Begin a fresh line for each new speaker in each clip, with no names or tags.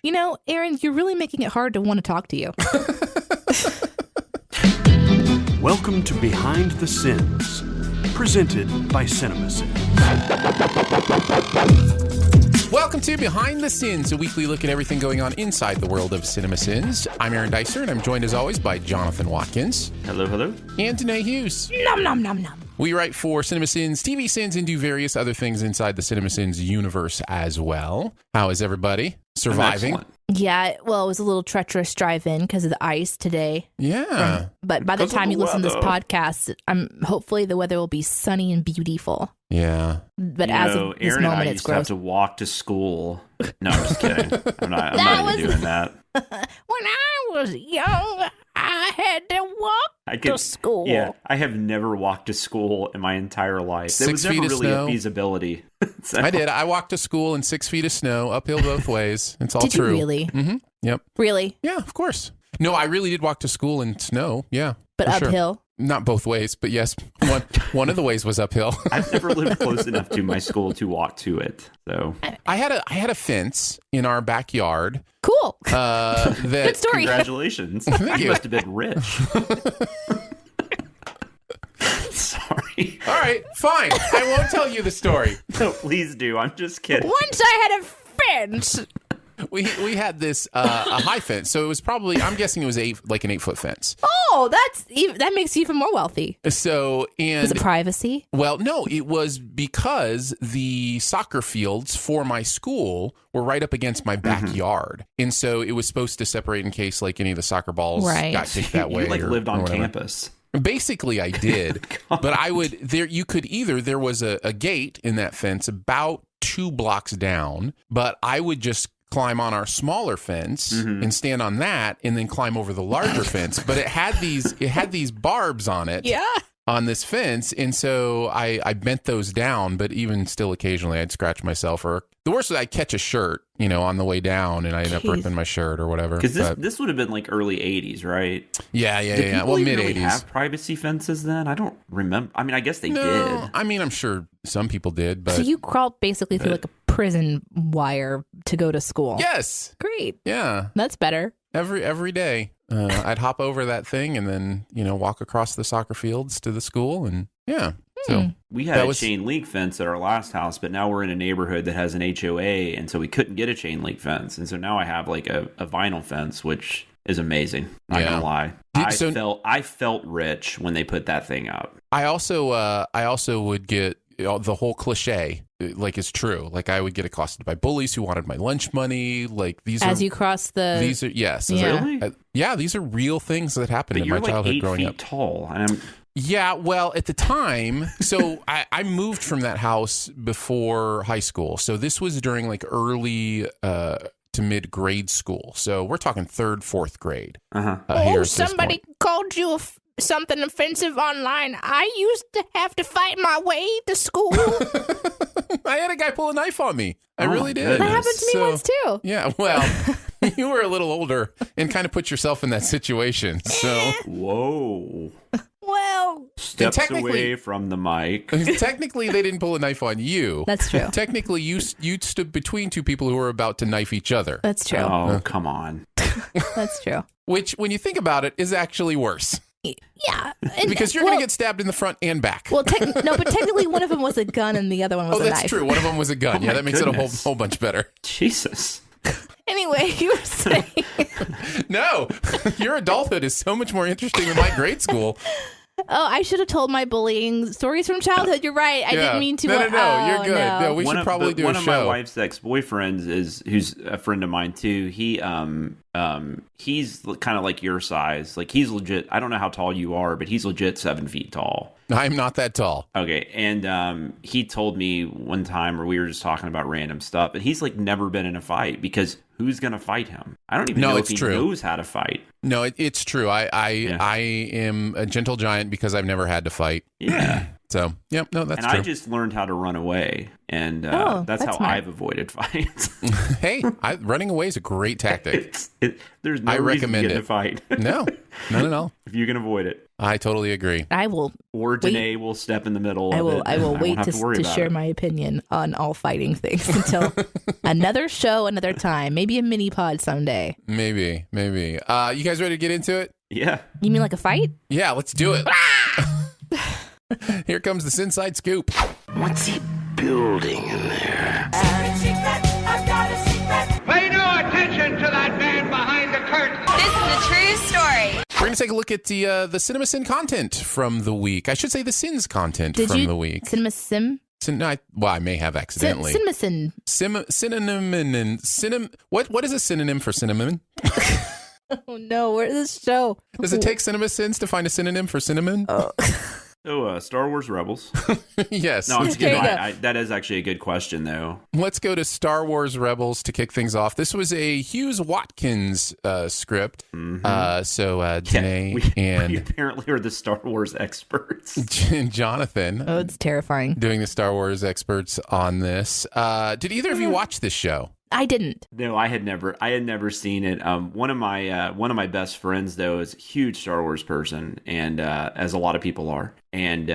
You know, Aaron, you're really making it hard to want to talk to you.
Welcome to Behind the Sins, presented by CinemaSins.
Welcome to Behind the Sins, a weekly look at everything going on inside the world of CinemaSins. I'm Aaron Dicer, and I'm joined as always by Jonathan Watkins.
Hello, hello.
And Danae Hughes.
Nom, nom, nom, nom.
We write for CinemaSins, TV Sins, and do various other things inside the CinemaSins universe as well. How is everybody? Surviving?
Yeah, well, it was a little treacherous drive-in because of the ice today.
Yeah.
But by the time you listen to this podcast, hopefully the weather will be sunny and beautiful.
Yeah.
But as of this
Aaron
moment,
and I
it's
used to have
gross.
to walk to school. No, I'm just kidding. I'm not even doing that.
When I was young, I had to walk to school.
Yeah, I have never walked to school in my entire life. There was
6 feet
never
of
really
snow.
a feasibility. So-
I did. I walked to school in 6 feet of snow, uphill both ways. It's all
Did
true.
you really?
Mm-hmm. Yep.
Really?
Yeah, of course. No, I really did walk to school in snow. Yeah.
But
for sure.
uphill?
Not both ways, but yes, one of the ways was uphill.
I've never lived close enough to my school to walk to it. So
I had a fence in our backyard.
Cool.
That
Good story.
congratulations.
Thank
You
you.
must have been rich. Sorry.
All right, fine. I won't tell you the story.
No, please do. I'm just kidding.
Once I had a fence.
We had this a high fence, so it was probably, I'm guessing it was like an 8-foot fence.
Oh, that makes you even more wealthy.
So and
Was it privacy?
well, no, it was because the soccer fields for my school were right up against my backyard, and so it was supposed to separate in case like any of the soccer balls
Right.
got kicked that way.
You lived
or
on
whatever.
campus.
Basically, I did, but I would there was a gate in that fence about 2 blocks down, but I would just climb on our smaller fence and stand on that and then climb over the larger fence. But it had these barbs on it.
Yeah.
On this fence, and so I bent those down, but even still occasionally I'd scratch myself, or the worst was I'd catch a shirt, on the way down, and I end up
Jeez.
ripping my shirt or whatever.
Because
But
this would have been like early 80s, right?
yeah.
Did people
Well,
even
mid
really
80s.
have privacy fences then? I don't remember. I mean, I guess they
No,
did.
I mean, I'm sure some people did, but
So you crawled basically through like a prison wire to go to school.
yes,
Great.
yeah,
That's better.
every day. I'd hop over that thing and then walk across the soccer fields to the school, and yeah. So
We had
That
a
was-
chain link fence at our last house, but now we're in a neighborhood that has an HOA, and so we couldn't get a chain link fence. And so now I have like a vinyl fence, which is amazing. Not
Yeah.
gonna lie. I felt rich when they put that thing up.
I also would get the whole cliche, like, is true. Like, I would get accosted by bullies who wanted my lunch money. Like, these
As
are
you cross the...
these are yes,
Yeah.
Really?
yeah. These are real things that happened
But
in
you're
my
like
childhood
8
growing
feet
up.
tall, and I'm
Yeah, well, at the time, so I moved from that house before high school. So this was during like early to mid grade school. So we're talking 3rd, 4th grade. Here at this point.
called you something offensive online. I used to have to fight my way to school.
I had a guy pull a knife on me. I
Oh,
really
my
did.
goodness.
That happened to me
So-
once too.
Yeah, well, you were a little older and kind of put yourself in that situation. So
whoa.
Well,
Steps
technically-
away from the mic.
technically, they didn't pull a knife on you.
that's true.
Technically, you stood between 2 people who were about to knife each other.
That's true.
Oh, come on.
That's true.
Which, when you think about it, is actually worse.
Yeah.
Because you're going to get stabbed in the front and back.
Well, no, but technically one of them was a gun and the other one was
Oh,
a
that's
knife.
true. One of them was a gun.
Oh,
Yeah,
my
that makes it a
goodness.
whole bunch better.
Jesus.
Anyway, you were saying...
No, your adulthood is so much more interesting than my grade school.
Oh, I should have told my bullying stories from childhood. You're right. I didn't mean to.
No,
Oh,
you're good. No, we
One
should
of
probably do a
one of my
show.
wife's ex-boyfriends who's a friend of mine too. He he's kind of like your size. Like, he's legit. I don't know how tall you are, but he's legit 7 feet tall.
I'm not that tall.
Okay, and he told me one time, or we were just talking about random stuff, and he's like never been in a fight because who's gonna fight him? I don't even know if
it's
he
true.
knows how to fight.
No, it's true. I am a gentle giant because I've never had to fight.
Yeah.
So, yep, no, that's
and
true.
I just learned how to run away, and that's how
smart.
I've avoided fights.
Hey, running away is a great tactic.
There's no
I
reason
recommend
to get in
it.
a fight.
No,
If you can avoid it.
I totally agree.
I will.
Or Danae will step in the middle of it.
I will
and
wait
won't have to worry
to
about
share
it.
my opinion on all fighting things until another show, another time. Maybe a mini pod someday.
Maybe. You guys ready to get into it?
Yeah.
You mean like a fight?
Yeah, let's do it. Here comes the SinSide Scoop.
What's he building in there?
Pay no attention to that man behind the curtain.
This is a true story.
We're going to take a look at the CinemaSin content from the week. I should say the Sins content from the week.
CinemaSin?
I may have accidentally.
CinemaSin.
Synonym. What is a synonym for cinnamon?
Oh no, where's this show?
Does it take CinemaSins to find a synonym for cinnamon?
So, Star Wars Rebels.
Yes.
No, I'm just
There
kidding.
you go.
That is actually a good question, though.
Let's go to Star Wars Rebels to kick things off. This was a Hughes Watkins script. Danae
We
and
apparently are the Star Wars experts.
Jonathan
Oh, it's terrifying.
doing the Star Wars experts on this. Did either of you watch this show?
I didn't.
No, I had never seen it. One of my best friends, though, is a huge Star Wars person, and as a lot of people are, and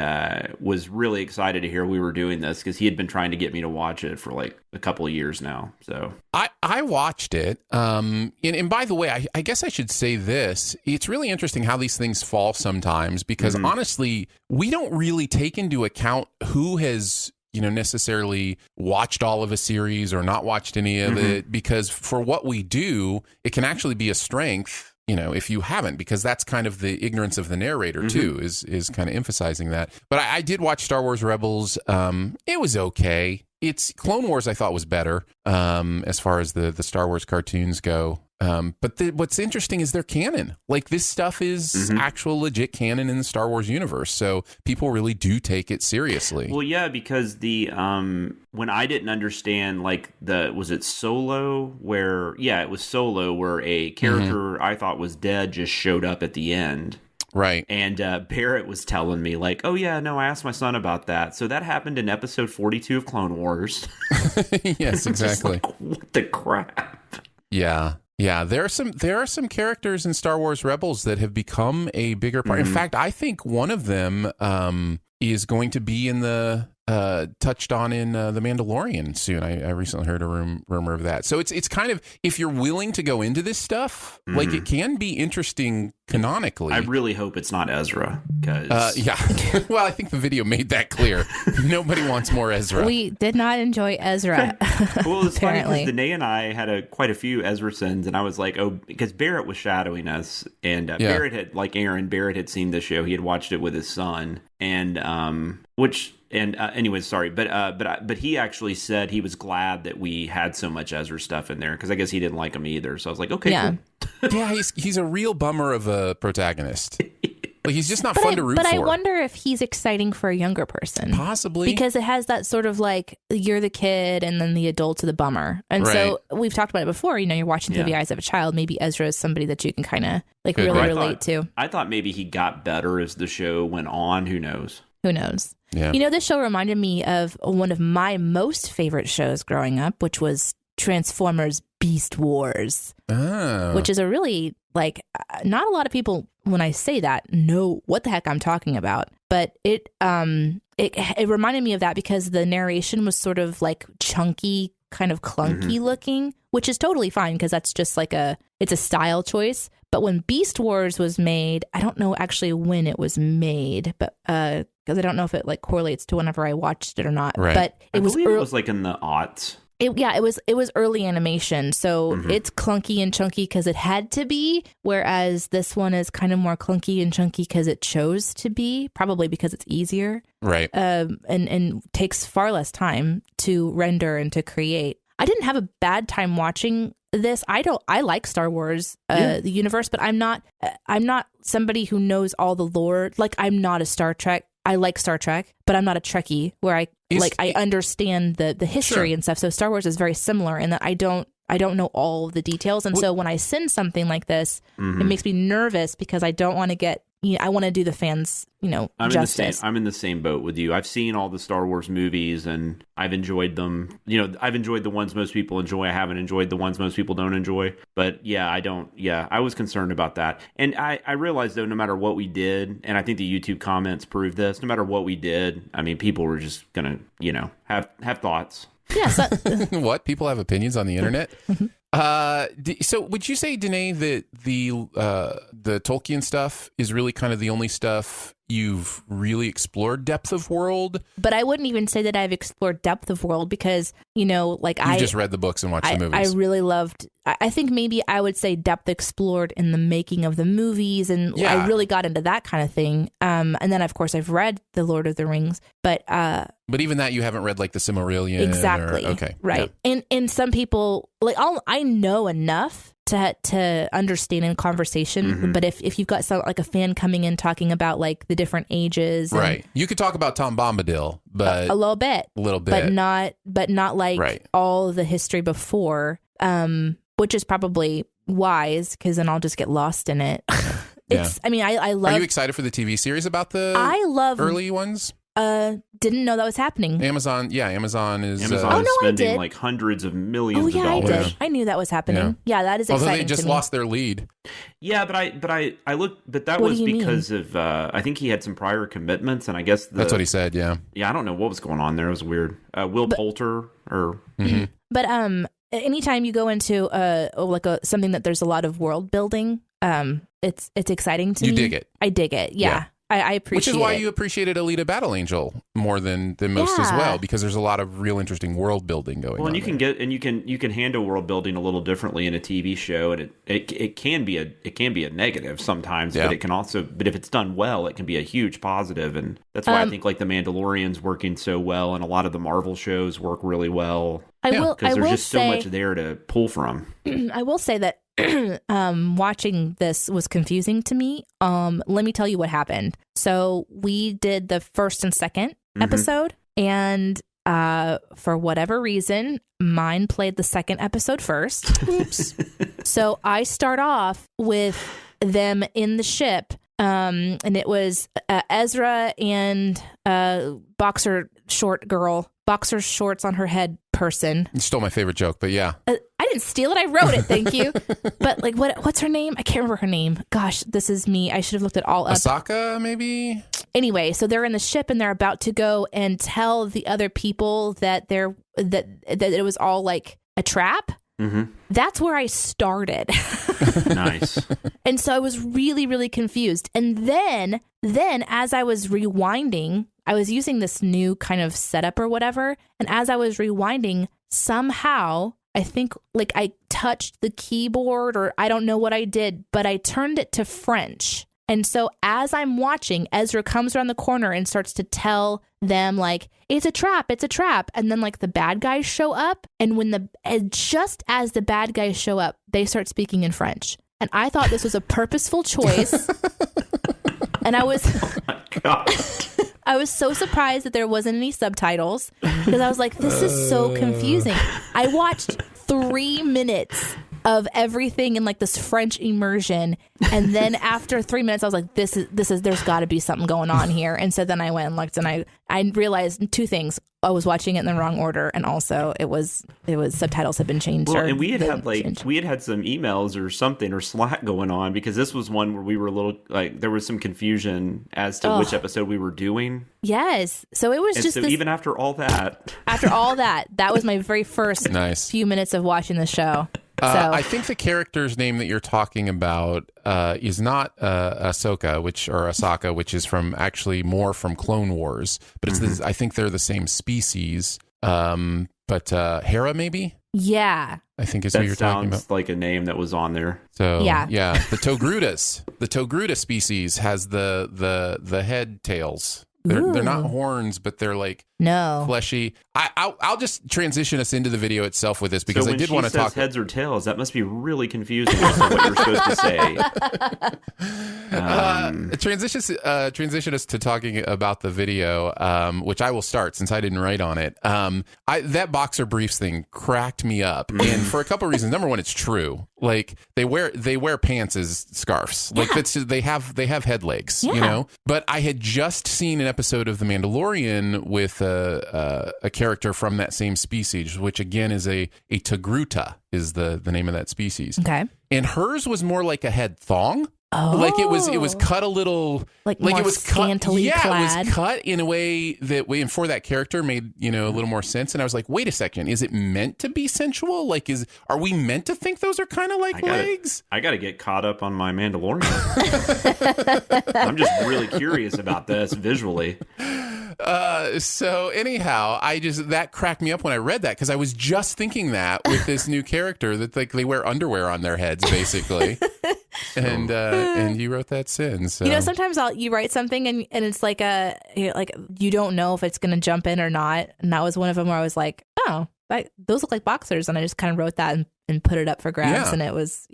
was really excited to hear we were doing this because he had been trying to get me to watch it for like a couple of years now. So
I watched it. And by the way, I guess I should say this. It's really interesting how these things fall sometimes because honestly, we don't really take into account who has necessarily watched all of a series or not watched any of it, because for what we do, it can actually be a strength, if you haven't, because that's kind of the ignorance of the narrator too, is kind of emphasizing that. But I did watch Star Wars Rebels. It was okay. It's Clone Wars I thought was better as far as the Star Wars cartoons go. But what's interesting is they're canon. Like this stuff is actual legit canon in the Star Wars universe. So people really do take it seriously.
well, yeah, because the when I didn't understand was it Solo where it was Solo where a character I thought was dead just showed up at the end.
Right.
And Barrett was telling me I asked my son about that. So that happened in episode 42 of Clone Wars.
Yes, exactly.
Just what the crap?
Yeah. Yeah, there are some characters in Star Wars Rebels that have become a bigger part. In fact, I think one of them is going to be in the touched on in The Mandalorian soon. I recently heard a rumor of that. So it's kind of, if you're willing to go into this stuff, it can be interesting canonically.
I really hope it's not Ezra because
yeah. Well, I think the video made that clear. Nobody wants more Ezra.
We did not enjoy Ezra.
Well, it's funny
apparently.
because Danae and I had quite a few Ezra sins, and I was like, because Barrett was shadowing us, and Barrett had, like Aaron, Barrett had seen the show. He had watched it with his son, and anyways, sorry, but he actually said he was glad that we had so much Ezra stuff in there because I guess he didn't like him either. So I was like, okay,
Yeah.
cool.
Yeah, he's a real bummer of a protagonist. Like he's just not fun to root for.
But I wonder if he's exciting for a younger person.
Possibly.
Because it has that sort of you're the kid and then the adult's the bummer. And so we've talked about it before, you're watching through the eyes of a child. Maybe Ezra is somebody that you can kind of really relate to.
I thought maybe he got better as the show went on. Who knows?
Who knows?
Yeah.
This show reminded me of one of my most favorite shows growing up, which was Transformers Beast Wars, which is a really, not a lot of people, when I say that, know what the heck I'm talking about. But it reminded me of that because the narration was sort of chunky, kind of clunky looking, which is totally fine because that's just it's a style choice. But when Beast Wars was made, I don't know actually when it was made, but because I don't know if it correlates to whenever I watched it or not.
Right.
But
I believe it was in the aughts.
It was early animation, so it's clunky and chunky because it had to be, whereas this one is kind of more clunky and chunky because it chose to be, probably because it's easier,
right?
And takes far less time to render and to create. I didn't have a bad time watching this. I like Star Wars, the universe, but I'm not somebody who knows all the lore. I'm not a Star Trek. I like Star Trek, but I'm not a Trekkie where I understand the history and stuff. So Star Wars is very similar in that I don't know all of the details. And so when I send something like this, it makes me nervous because I don't want to get I want to do the fans, justice.
I'm in the same boat with you. I've seen all the Star Wars movies and I've enjoyed them. I've enjoyed the ones most people enjoy. I haven't enjoyed the ones most people don't enjoy. But I was concerned about that. And I realized, though, no matter what we did, and I think the YouTube comments proved this, no matter what we did, I mean, people were just going to, have thoughts.
Yeah. So,
what? People have opinions on the internet? So would you say, Danae, that the Tolkien stuff is really kind of the only stuff you've really explored depth of world?
But I wouldn't even say that I've explored depth of world because,
I just read the books and watched the movies.
I really loved, I think maybe I would say depth explored in the making of the movies. And I really got into that kind of thing. And then, of course, I've read The Lord of the Rings, but
even that you haven't read like the Silmarillion.
Exactly.
Okay.
Right. Yeah. And some people, I know enough to understand in conversation, but if you've got some like a fan coming in talking about like the different ages,
right? You could talk about Tom Bombadil, but
a little bit, but not like all the history before, which is probably wise because then I'll just get lost in it. I love.
Are you excited for the TV series about the?
I love
early ones.
Didn't know that was happening.
Amazon is
spending like hundreds of millions of dollars.
I did. I knew that was happening. Yeah, that is exciting.
Although they just lost their lead.
Yeah, but I looked, but that was because of I think he had some prior commitments, and I guess
that's what he said. Yeah,
I don't know what was going on there. It was weird. Will Poulter or.
But anytime you go into something that there's a lot of world building, it's exciting to me.
You dig it.
I dig it. Yeah. I appreciate it.
Which is why you appreciated Alita Battle Angel more than most as well, because there's a lot of real interesting world building going on.
Well, and you can handle world building a little differently in a TV show, and it can be a negative sometimes, but it can also, but if it's done well, it can be a huge positive, and that's why I think like The Mandalorian's working so well, and a lot of the Marvel shows work really well. Because there's just so much there to pull from.
I will say that watching this was confusing to me. Let me tell you what happened. So we did the first and second episode, and for whatever reason, mine played the second episode first. Oops. So I start off with them in the ship, and it was Ezra and boxer shorts on her head person.
You stole my favorite joke, but yeah.
I didn't steal it. I wrote it. Thank you. But like, what's her name? I can't remember her name. Gosh, this is me. I should have looked it all up.
Asaka, maybe?
Anyway, so they're in the ship and they're about to go and tell the other people that that it was all like a trap. That's where I started.
Nice.
And so I was really, really confused. And then as I was rewinding, I was using this new kind of setup or whatever. And as I was rewinding, somehow I think like I touched the keyboard or I don't know what I did, but I turned it to French. And so as I'm watching, Ezra comes around the corner and starts to tell them like, it's a trap. And then like the bad guys show up. And just as the bad guys show up, they start speaking in French. And I thought this was a purposeful choice. And I was,
oh my God.
I was so surprised that there wasn't any subtitles because I was like, this is so confusing. I watched 3 minutes of everything in like this French immersion. And then after 3 minutes, I was like, this is, there's gotta be something going on here. And so then I went and looked and I realized 2 things. I was watching it in the wrong order. And also it was subtitles had been changed.
Well, and we had had some emails or something or Slack going on because this was one where we were a little like, there was some confusion as to which episode we were doing.
Yes. So it was
and
just
so even after all that,
that was my very first few minutes of watching the show. So.
I think the character's name that you're talking about is not Ahsoka, which is more from Clone Wars, but it's I think they're the same species. But Hera, maybe?
Yeah.
I think is who you're talking about.
That sounds like a name that was on there.
So yeah, the Togruta species has the head tails. They're not horns, but they're like fleshy. I'll just transition us into the video itself with this because I did want to talk.
Heads or tails, that must be really confusing as to what you're supposed to say.
Transition us to talking about the video, which I will start since I didn't write on it. That boxer briefs thing cracked me up, and for a couple of reasons. Number one, it's true. Like they wear pants as scarves. Like they have head legs, you know. But I had just seen an episode of The Mandalorian with a character from that same species, which again is a Togruta is the name of that species.
Okay.
And hers was more like a head thong.
Oh.
Like it was cut a little
like more
it was
scantily
cut,
clad.
it was cut in a way that and for that character made, you know, a little more sense. And I was like, wait a second, is it meant to be sensual? Like are we meant to think those are kind of like legs?
I gotta get caught up on my Mandalorian. I'm just really curious about this visually.
So anyhow, that cracked me up when I read that, because I was just thinking that with this new character that like they wear underwear on their heads basically. And you wrote that sin. So.
You know, sometimes you write something and it's like you don't know if it's going to jump in or not. And that was one of them where I was like, oh, those look like boxers. And I just kind of wrote that and put it up for grabs.
Yeah.
And it was,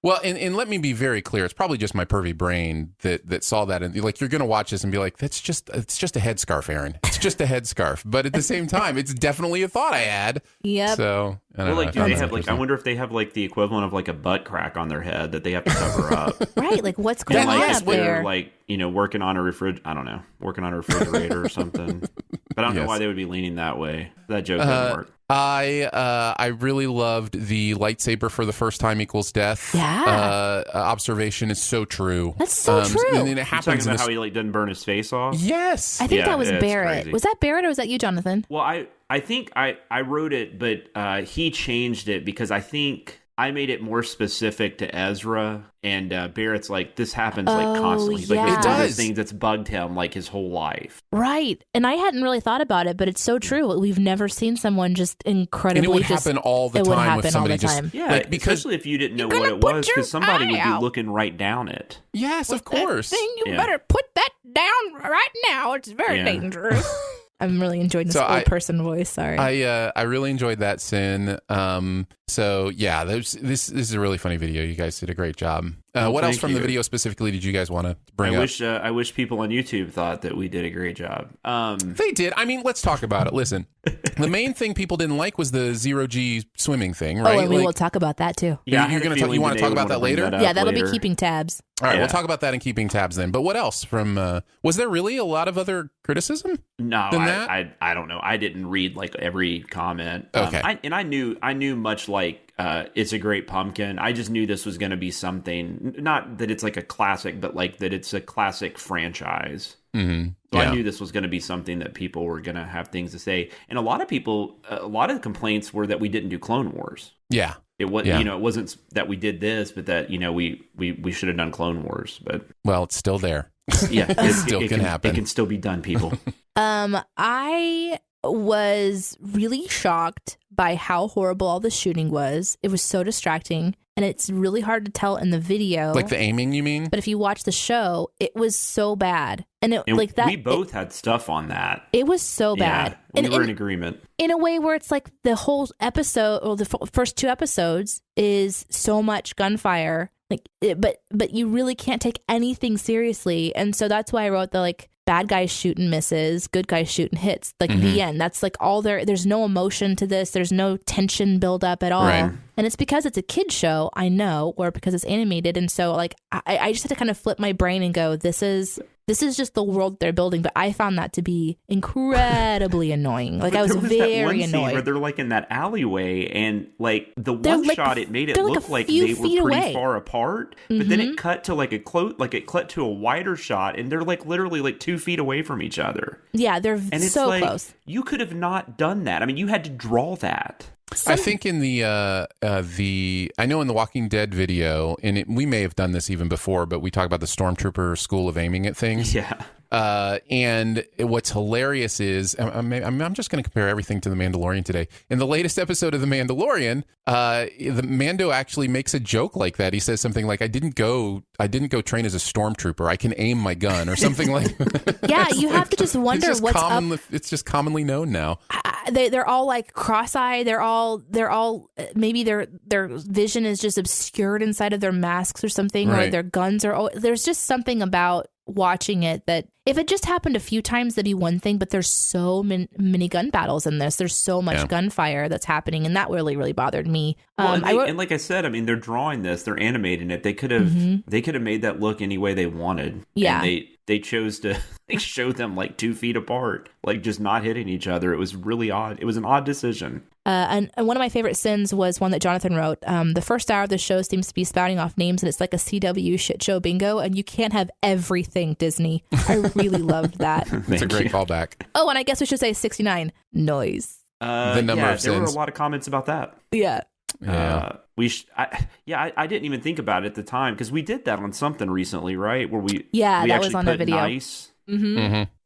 Well, and let me be very clear. It's probably just my pervy brain that saw that. And like, you're going to watch this and be like, it's just a headscarf, Aaron. It's just a headscarf. But at the same time, it's definitely a thought I had.
Yep.
So, I don't
well,
know.
like, do they have like? I wonder if they have like the equivalent of like a butt crack on their head that they have to cover up.
Right. Like, what's going on up
they're
there?
like, you know, working on a refrigerator or something. But I don't know why they would be leaning that way. That joke doesn't work.
I really loved the lightsaber for the first time equals death.
Yeah.
Observation is so true.
That's so true.
And then it
You're
happens
talking about how he like didn't burn his face off.
Yes.
I think that was
it's
Barrett.
crazy.
Was that Barrett or was that you, Jonathan?
Well, I think I wrote it, but he changed it because I think I made it more specific to Ezra, and Barrett's like, this happens like constantly.
Yeah.
Like, it's one of
does.
those things that's bugged him like his whole life.
Right. And I hadn't really thought about it, but it's so true. We've never seen someone just incredibly
And it would happen all the time with somebody just
Yeah,
like, because
especially if you didn't know
You're
what
gonna
it
put
was,
your
because somebody would be
eye out.
looking right down it.
yes, of course.
You
Yeah.
better put that down right now. It's very dangerous. I'm really enjoying this old person voice. Sorry.
I really enjoyed that sin. So yeah, this is a really funny video. You guys did a great job. What else from the video specifically did you guys want to bring up?
I wish people on YouTube thought that we did a great job.
They did. I mean, let's talk about it. Listen, the main thing people didn't like was the 0G swimming thing, right?
Oh, and we will talk about that too.
Yeah,
you want to talk about that later?
Yeah, that'll be keeping tabs.
All right, we'll talk about that and keeping tabs then. But what else from? Was there really a lot of other criticism?
No,
I
don't know. I didn't read like every comment.
Okay,
I knew much like it's a great pumpkin. I just knew this was going to be something. Not that it's like a classic, but like that it's a classic franchise.
Mm-hmm.
So I knew this was going to be something that people were going to have things to say. And a lot of the complaints were that we didn't do Clone Wars.
Yeah.
It was, you know, it wasn't that we did this, but that, you know, we should have done Clone Wars. But
well, it's still there.
Yeah,
it can happen.
It can still be done, people.
I was really shocked by how horrible all the shooting was. It was so distracting, and it's really hard to tell in the video.
Like the aiming, you mean?
But if you watch the show, it was so bad. And like that,
we both had stuff on that.
It was so bad.
Yeah, we were in agreement.
In a way where it's like the whole episode, or the first two episodes, is so much gunfire. Like, but you really can't take anything seriously, and so that's why I wrote the like bad guys shoot and misses, good guys shoot and hits. Like the end. That's like all there. There's no emotion to this. There's no tension build up at all.
Right.
And it's because it's a kid show, I know, or because it's animated, and so like I just had to kind of flip my brain and go, this is just the world they're building. But I found that to be incredibly annoying. Like, I was very annoyed.
Where they're like in that alleyway, and like the one shot, it made it look like they were pretty far apart. But then it cut to like it cut to a wider shot, and they're like literally like 2 feet away from each other.
Yeah, they're so close.
You could have not done that. I mean, you had to draw that.
I think in the I know in the Walking Dead video, and we may have done this even before, but we talk about the Stormtrooper school of aiming at things.
Yeah.
And what's hilarious is, I'm just going to compare everything to The Mandalorian today. In the latest episode of The Mandalorian, the Mando actually makes a joke like that. He says something like, I didn't go train as a stormtrooper. I can aim my gun, or something like
Yeah, you have to just wonder what's up.
It's just commonly known now.
They're all like cross-eyed. They're all maybe their vision is just obscured inside of their masks or something,
right.
or their guns are. There's just something about watching it that if it just happened a few times, that'd be one thing. But there's so many gun battles in this. There's so much gunfire that's happening. And that really, really bothered me.
Well, and like I said, I mean, they're drawing this, they're animating it. They could have made that look any way they wanted.
Yeah.
And they chose to show them like 2 feet apart, like just not hitting each other. It was really odd. It was an odd decision.
And one of my favorite sins was one that Jonathan wrote. The first hour of the show seems to be spouting off names, and it's like a CW shit show bingo, and you can't have everything Disney. I really loved that.
It's a great callback.
Oh, and I guess we should say 69. Noise.
The number of
there were a
sins.
lot of comments about that.
Yeah.
Yeah.
I didn't even think about it at the time because we did that on something recently, right? Where we
that was on the
put
video.
Nice.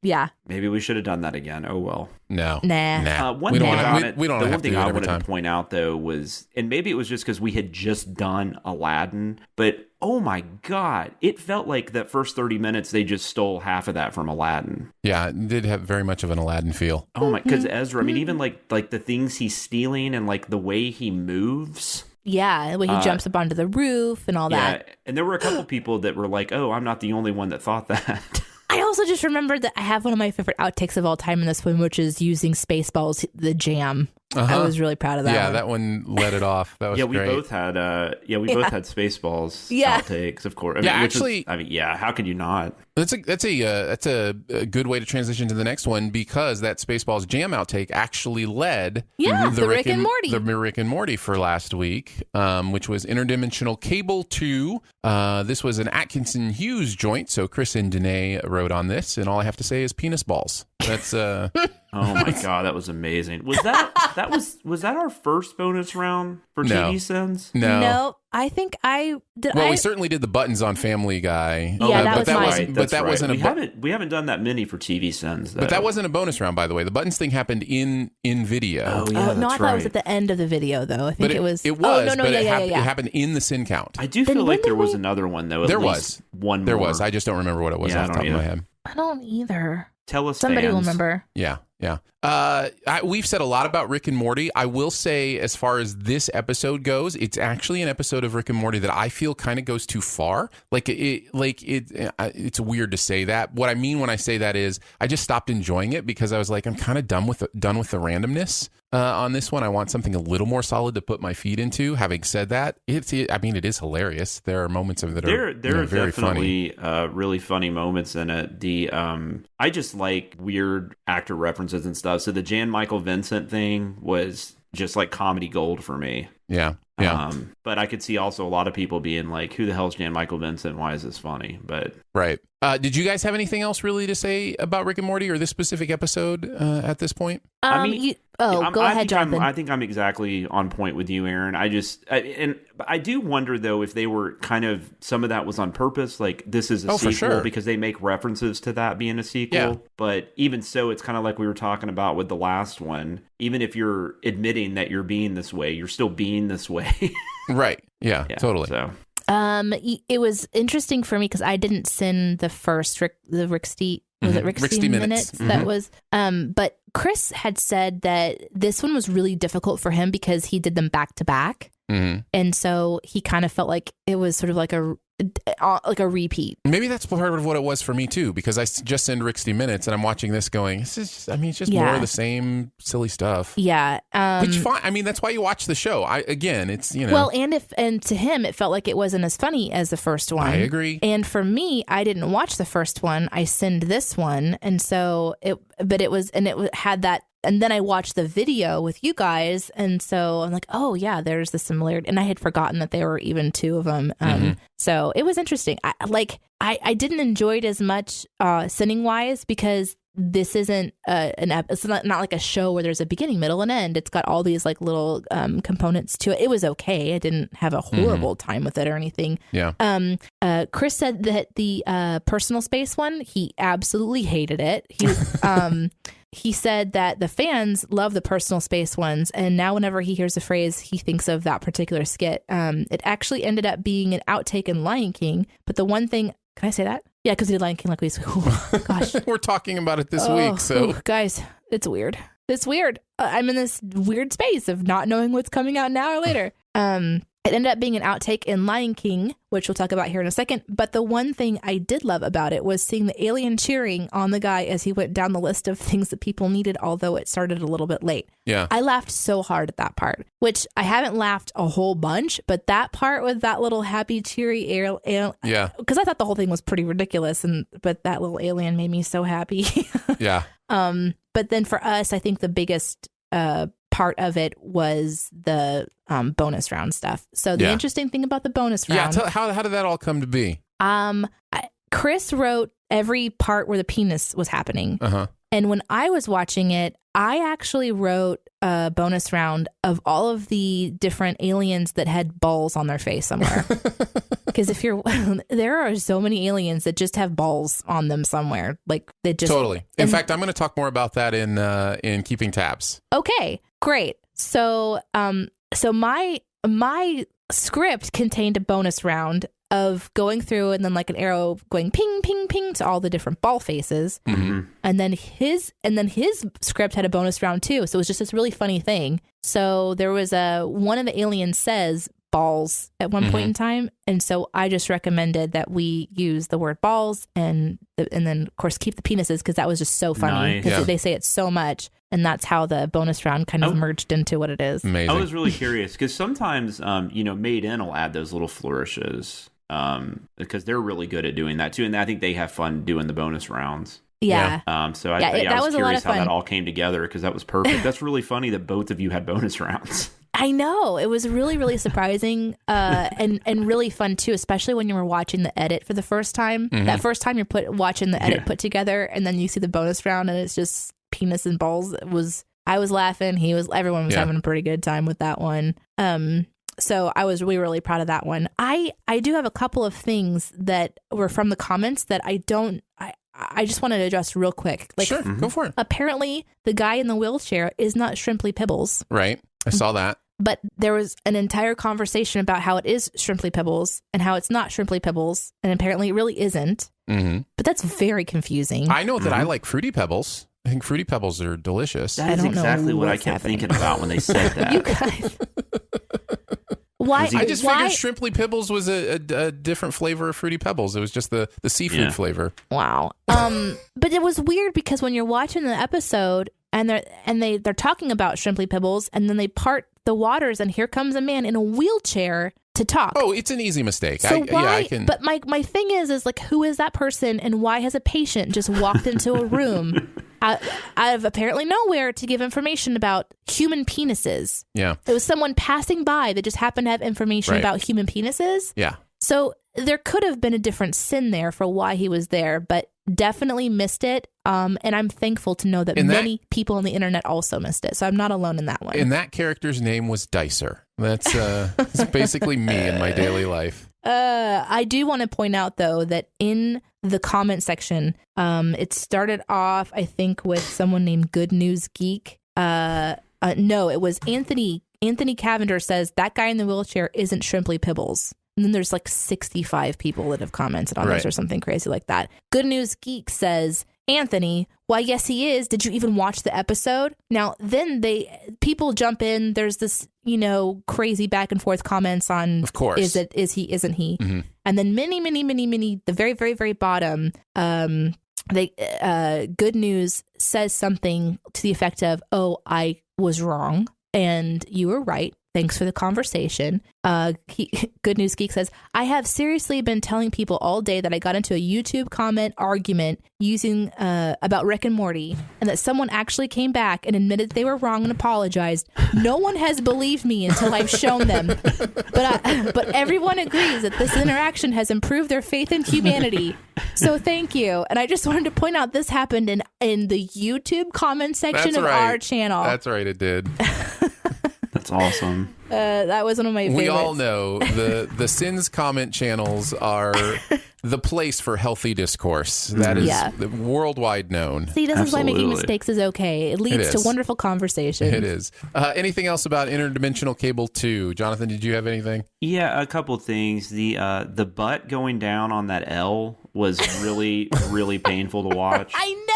Yeah.
Maybe we should have done that again. Oh well.
No.
Nah.
One
we
thing
don't
about
wanna,
it,
we don't
the
have
one
to
thing
do it
I
every
wanted
time.
to point out though was, and maybe it was just because we had just done Aladdin, but oh my god, it felt like that first 30 minutes they just stole half of that from Aladdin.
Yeah, it did have very much of an Aladdin feel.
Oh my, because Ezra, I mean, even like the things he's stealing and like the way he moves.
Yeah, when he jumps up onto the roof and all that.
Yeah, and there were a couple people that were like, "Oh, I'm not the only one that thought that."
I also just remembered that I have one of my favorite outtakes of all time in this one, which is using Spaceballs, the jam. I was really proud of that.
Yeah,
one.
that one let it off. That was
we
great.
both had both had Spaceballs outtakes, of course. I mean,
Yeah, actually,
how could you not?
That's a good way to transition to the next one because that Spaceballs jam outtake actually led
the Rick and Morty.
The Rick and Morty for last week, which was Interdimensional Cable 2. This was an Atkinson Hughes joint, so Chris and Danae wrote on this, and all I have to say is penis balls. That's
Oh my god, that was amazing. Was that our first bonus round for CinemaSins?
No.
I think I did.
Well, we certainly did the buttons on Family Guy.
Yeah, that
but
was
that
mine.
wasn't. But that wasn't
we haven't done that many for CinemaSins.
But that wasn't a bonus round, by the way. The buttons thing happened in video.
Oh yeah,
no, I thought it was at the end of the video, though. I think it was.
It was.
Oh, no,
but
yeah,
it happened in the sin count.
I do feel like there was another one though.
There was
one.
There
more.
was. I just don't remember what it was off the top of my head.
I don't either.
Tell us,
somebody
fans.
will remember.
Yeah. We've said a lot about Rick and Morty. I will say, as far as this episode goes, it's actually an episode of Rick and Morty that I feel kind of goes too far. It's weird to say that. What I mean when I say that is, I just stopped enjoying it because I was like, I'm kind of done with the randomness on this one. I want something a little more solid to put my feet into. Having said that, it is hilarious. There are moments of it that are very funny.
Really funny moments in it. I just like weird actor references and stuff. So the Jan Michael Vincent thing was just like comedy gold for me.
Yeah.
But I could see also a lot of people being like, who the hell is Jan Michael Vincent? Why is this funny? But
right. Did you guys have anything else really to say about Rick and Morty or this specific episode at this point?
Go ahead, Jonathan.
I think I'm exactly on point with you, Aaron. I do wonder though if they were kind of, some of that was on purpose. Like this is a sequel,
for sure,
because they make references to that being a sequel.
Yeah.
But even so, it's kind of like we were talking about with the last one. Even if you're admitting that you're being this way, you're still being this way.
Right. Yeah, totally.
So.
It was interesting for me because I didn't send the first Ricksty. Was it Ricksty minutes?
Mm-hmm.
That was. But Chris had said that this one was really difficult for him because he did them back to back, and so he kind of felt like it was sort of like a repeat. Maybe
that's part of what it was for me too, because I just send Ricksty minutes and I'm watching this going, this is just, it's just more of the same silly stuff.
Yeah.
Which fine. I mean, that's why you watch the show. It's,
Well, and to him, it felt like it wasn't as funny as the first one.
I agree.
And for me, I didn't watch the first one. I send this one. And so it had that. And then I watched the video with you guys, and so I'm like, oh yeah, there's the similarity. And I had forgotten that there were even two of them. So it was interesting. I didn't enjoy it as much sending wise because this isn't it's not like a show where there's a beginning, middle, and end. It's got all these like little components to it. It was okay. I didn't have a horrible time with it or anything.
Yeah.
Chris said that the personal space one, he absolutely hated it. He said that the fans love the personal space ones, and now whenever he hears the phrase, he thinks of that particular skit. It actually ended up being an outtake in Lion King, but the one thing, can I say that? Yeah, because we did Lion King like we gosh.
We're talking about it this week, so.
Guys, it's weird. It's weird. I'm in this weird space of not knowing what's coming out now or later. It ended up being an outtake in Lion King, which we'll talk about here in a second. But the one thing I did love about it was seeing the alien cheering on the guy as he went down the list of things that people needed, although it started a little bit late.
Yeah.
I laughed so hard at that part, which I haven't laughed a whole bunch, but that part with that little happy, cheery
Yeah.
because I thought the whole thing was pretty ridiculous, but that little alien made me so happy.
Yeah.
But then for us, I think the biggest part of it was the bonus round stuff. So the interesting thing about the bonus round,
How did that all come to be?
Chris wrote every part where the penis was happening,
Uh-huh.
and when I was watching it, I actually wrote a bonus round of all of the different aliens that had balls on their face somewhere. Because there are so many aliens that just have balls on them somewhere, like they just
Totally. In fact, I'm going to talk more about that in Keeping Tabs.
Okay, great. So my script contained a bonus round of going through and then like an arrow going ping, ping, ping to all the different ball faces.
Mm-hmm.
And then his script had a bonus round too. So it was just this really funny thing. So there was one of the aliens says balls at one point in time. And so I just recommended that we use the word balls and then of course keep the penises because that was just so funny because they say it so much. And that's how the bonus round kind of merged into what it is.
Amazing.
I was really curious because sometimes, Made In will add those little flourishes because they're really good at doing that too. And I think they have fun doing the bonus rounds.
Yeah.
I was curious how that all came together because that was perfect. That's really funny that both of you had bonus rounds.
I know. It was really, really surprising and really fun too, especially when you were watching the edit for the first time. Mm-hmm. That first time you're watching the edit put together and then you see the bonus round and it's just penis and balls. I was laughing. Everyone was having a pretty good time with that one. So I was really, really proud of that one. I do have a couple of things that were from the comments that I just wanted to address real quick. Like,
sure, go for it.
Apparently, the guy in the wheelchair is not Shrimply Pibbles.
Right. I saw that.
But there was an entire conversation about how it is Shrimply Pibbles and how it's not Shrimply Pibbles. And apparently it really isn't. Mm-hmm. But that's very confusing.
I know that I like Fruity Pebbles. I think Fruity Pebbles are delicious.
That is exactly what I kept thinking about when they said that.
You guys. Why?
I just figured Shrimply Pibbles was a different flavor of Fruity Pebbles. It was just the seafood flavor.
Wow. But it was weird because when you're watching the episode and they're talking about Shrimply Pibbles and then they part the waters and here comes a man in a wheelchair to talk.
Oh, it's an easy mistake.
So I can. But my thing is like, who is that person and why has a patient just walked into a room out of apparently nowhere to give information about human penises?
Yeah.
It was someone passing by that just happened to have information about human penises.
Yeah.
So there could have been a different sin there for why he was there, but definitely missed it. And I'm thankful to know that many people on the internet also missed it. So I'm not alone in that one.
And that character's name was Dicer. That's it's basically me in my daily life.
I do want to point out, though, that in the comment section, it started off, I think, with someone named Good News Geek. No, it was Anthony. Anthony Cavender says that guy in the wheelchair isn't Shrimply Pibbles. And then there's like 65 people that have commented on this or something crazy like that. Good News Geek says, Anthony, why, yes, he is. Did you even watch the episode? Now, then people jump in. There's this, crazy back and forth comments on,
of course,
is he, isn't he?
Mm-hmm.
And then many, the very, very, very bottom, Good News says something to the effect of, oh, I was wrong and you were right. Thanks for the conversation. Good News Geek says, I have seriously been telling people all day that I got into a YouTube comment argument using about Rick and Morty and that someone actually came back and admitted they were wrong and apologized. No one has believed me until I've shown them. But everyone agrees that this interaction has improved their faith in humanity. So thank you. And I just wanted to point out this happened in the YouTube comment section of our channel.
That's right, it did.
That's awesome.
That was one of my favorites.
We all know the Sins comment channels are the place for healthy discourse. That is worldwide known.
See, this is why making mistakes is okay. It leads to wonderful conversations.
It is. Anything else about Interdimensional Cable 2? Jonathan, did you have anything?
Yeah, a couple things. The butt going down on that L was really, really painful to watch.
I know.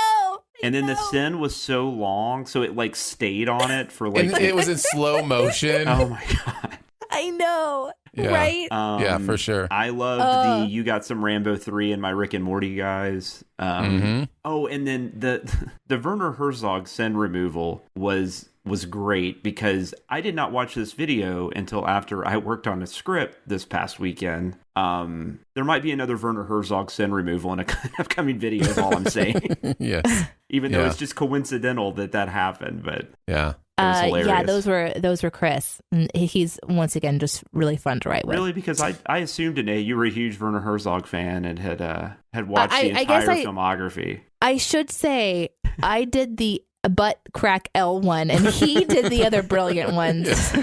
And then the sin was so long, so it stayed on it for
And it was in slow motion.
Oh my god!
I know.
Yeah.
Right?
Yeah, for sure.
I loved You Got Some Rambo 3 and my Rick and Morty guys. Oh, and then the Werner Herzog sin removal was great because I did not watch this video until after I worked on a script this past weekend. There might be another Werner Herzog sin removal in an upcoming video is all I'm saying.
Yes.
Even though it's just coincidental that happened, but
yeah.
It was hilarious.
Yeah, those were Chris. And he's once again just really fun to write with.
Really, because I assumed, Danae, you were a huge Werner Herzog fan and had watched the entire filmography.
I should say I did the butt crack L one, and he did the other brilliant ones.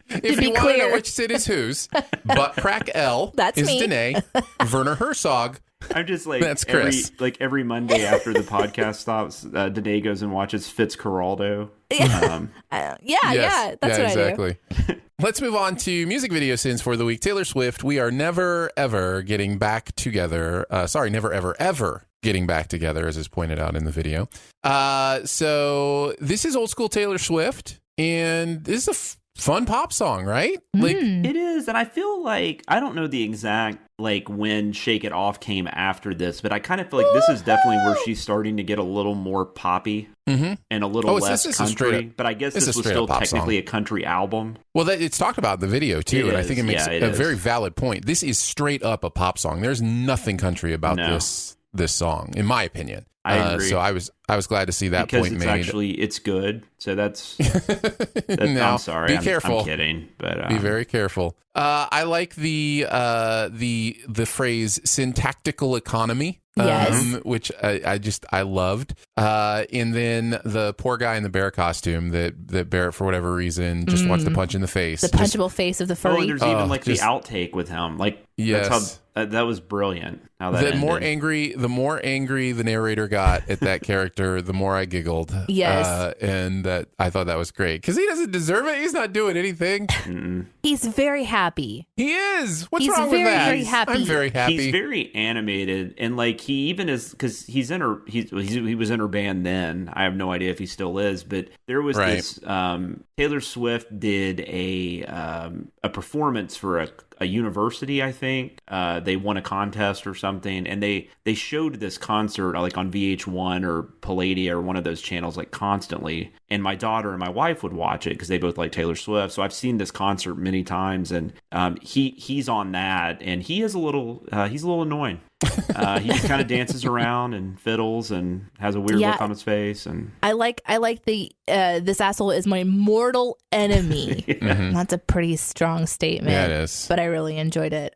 If you want to know which Sid is whose, butt crack L is me. Danae. Werner Herzog.
I'm just like,
that's Chris.
Every Monday after the podcast stops, Danae goes and watches Fitzcarraldo.
Yeah, that's what
exactly.
I do.
Let's move on to music video sins for the week. Taylor Swift, we are never, ever getting back together. Never, ever, ever getting back together, as is pointed out in the video. So this is old school Taylor Swift, and this is a fun pop song, right? Like
it is, and I feel like I don't know the exact when Shake It Off came after this, but I kind of feel like this is definitely where she's starting to get a little more poppy and a little less country. But I guess this was still technically a country album.
Well, it's talked about in the video too, and I think it makes a very valid point. This is straight up a pop song. There's nothing country about this song, in my opinion.
I agree.
So I was glad to see that point made.
It's good. So that's
no,
I'm sorry.
Be careful.
I'm kidding, but
be very careful. I like the phrase syntactical economy.
Yes.
Which I loved. And then the poor guy in the bear costume that Barrett, for whatever reason, just wants to punch in the face.
The punchable face of the furry.
Oh, and there's even the outtake with him.
Yes.
That's how, that was brilliant. How that ended.
The more angry the narrator got at that character, the more I giggled.
Yes.
And that I thought that was great because he doesn't deserve it. He's not doing anything.
He's very happy.
He is. What's
He's
wrong with that?
Very happy.
I'm very happy.
He's very animated, and he even is because he's in her. He was in her band then. I have no idea if he still is, but there was this. Taylor Swift did a performance for a university, I think. They won a contest or something, and they showed this concert on VH1 or Palladia or one of those channels constantly. And my daughter and my wife would watch it because they both like Taylor Swift. So I've seen this concert many times, and he's on that, and he is he's a little annoying. He just kind of dances around and fiddles and has a weird look on his face. And I like
the this asshole is my mortal enemy. That's a pretty strong statement.
Yeah, it is.
But I really enjoyed it.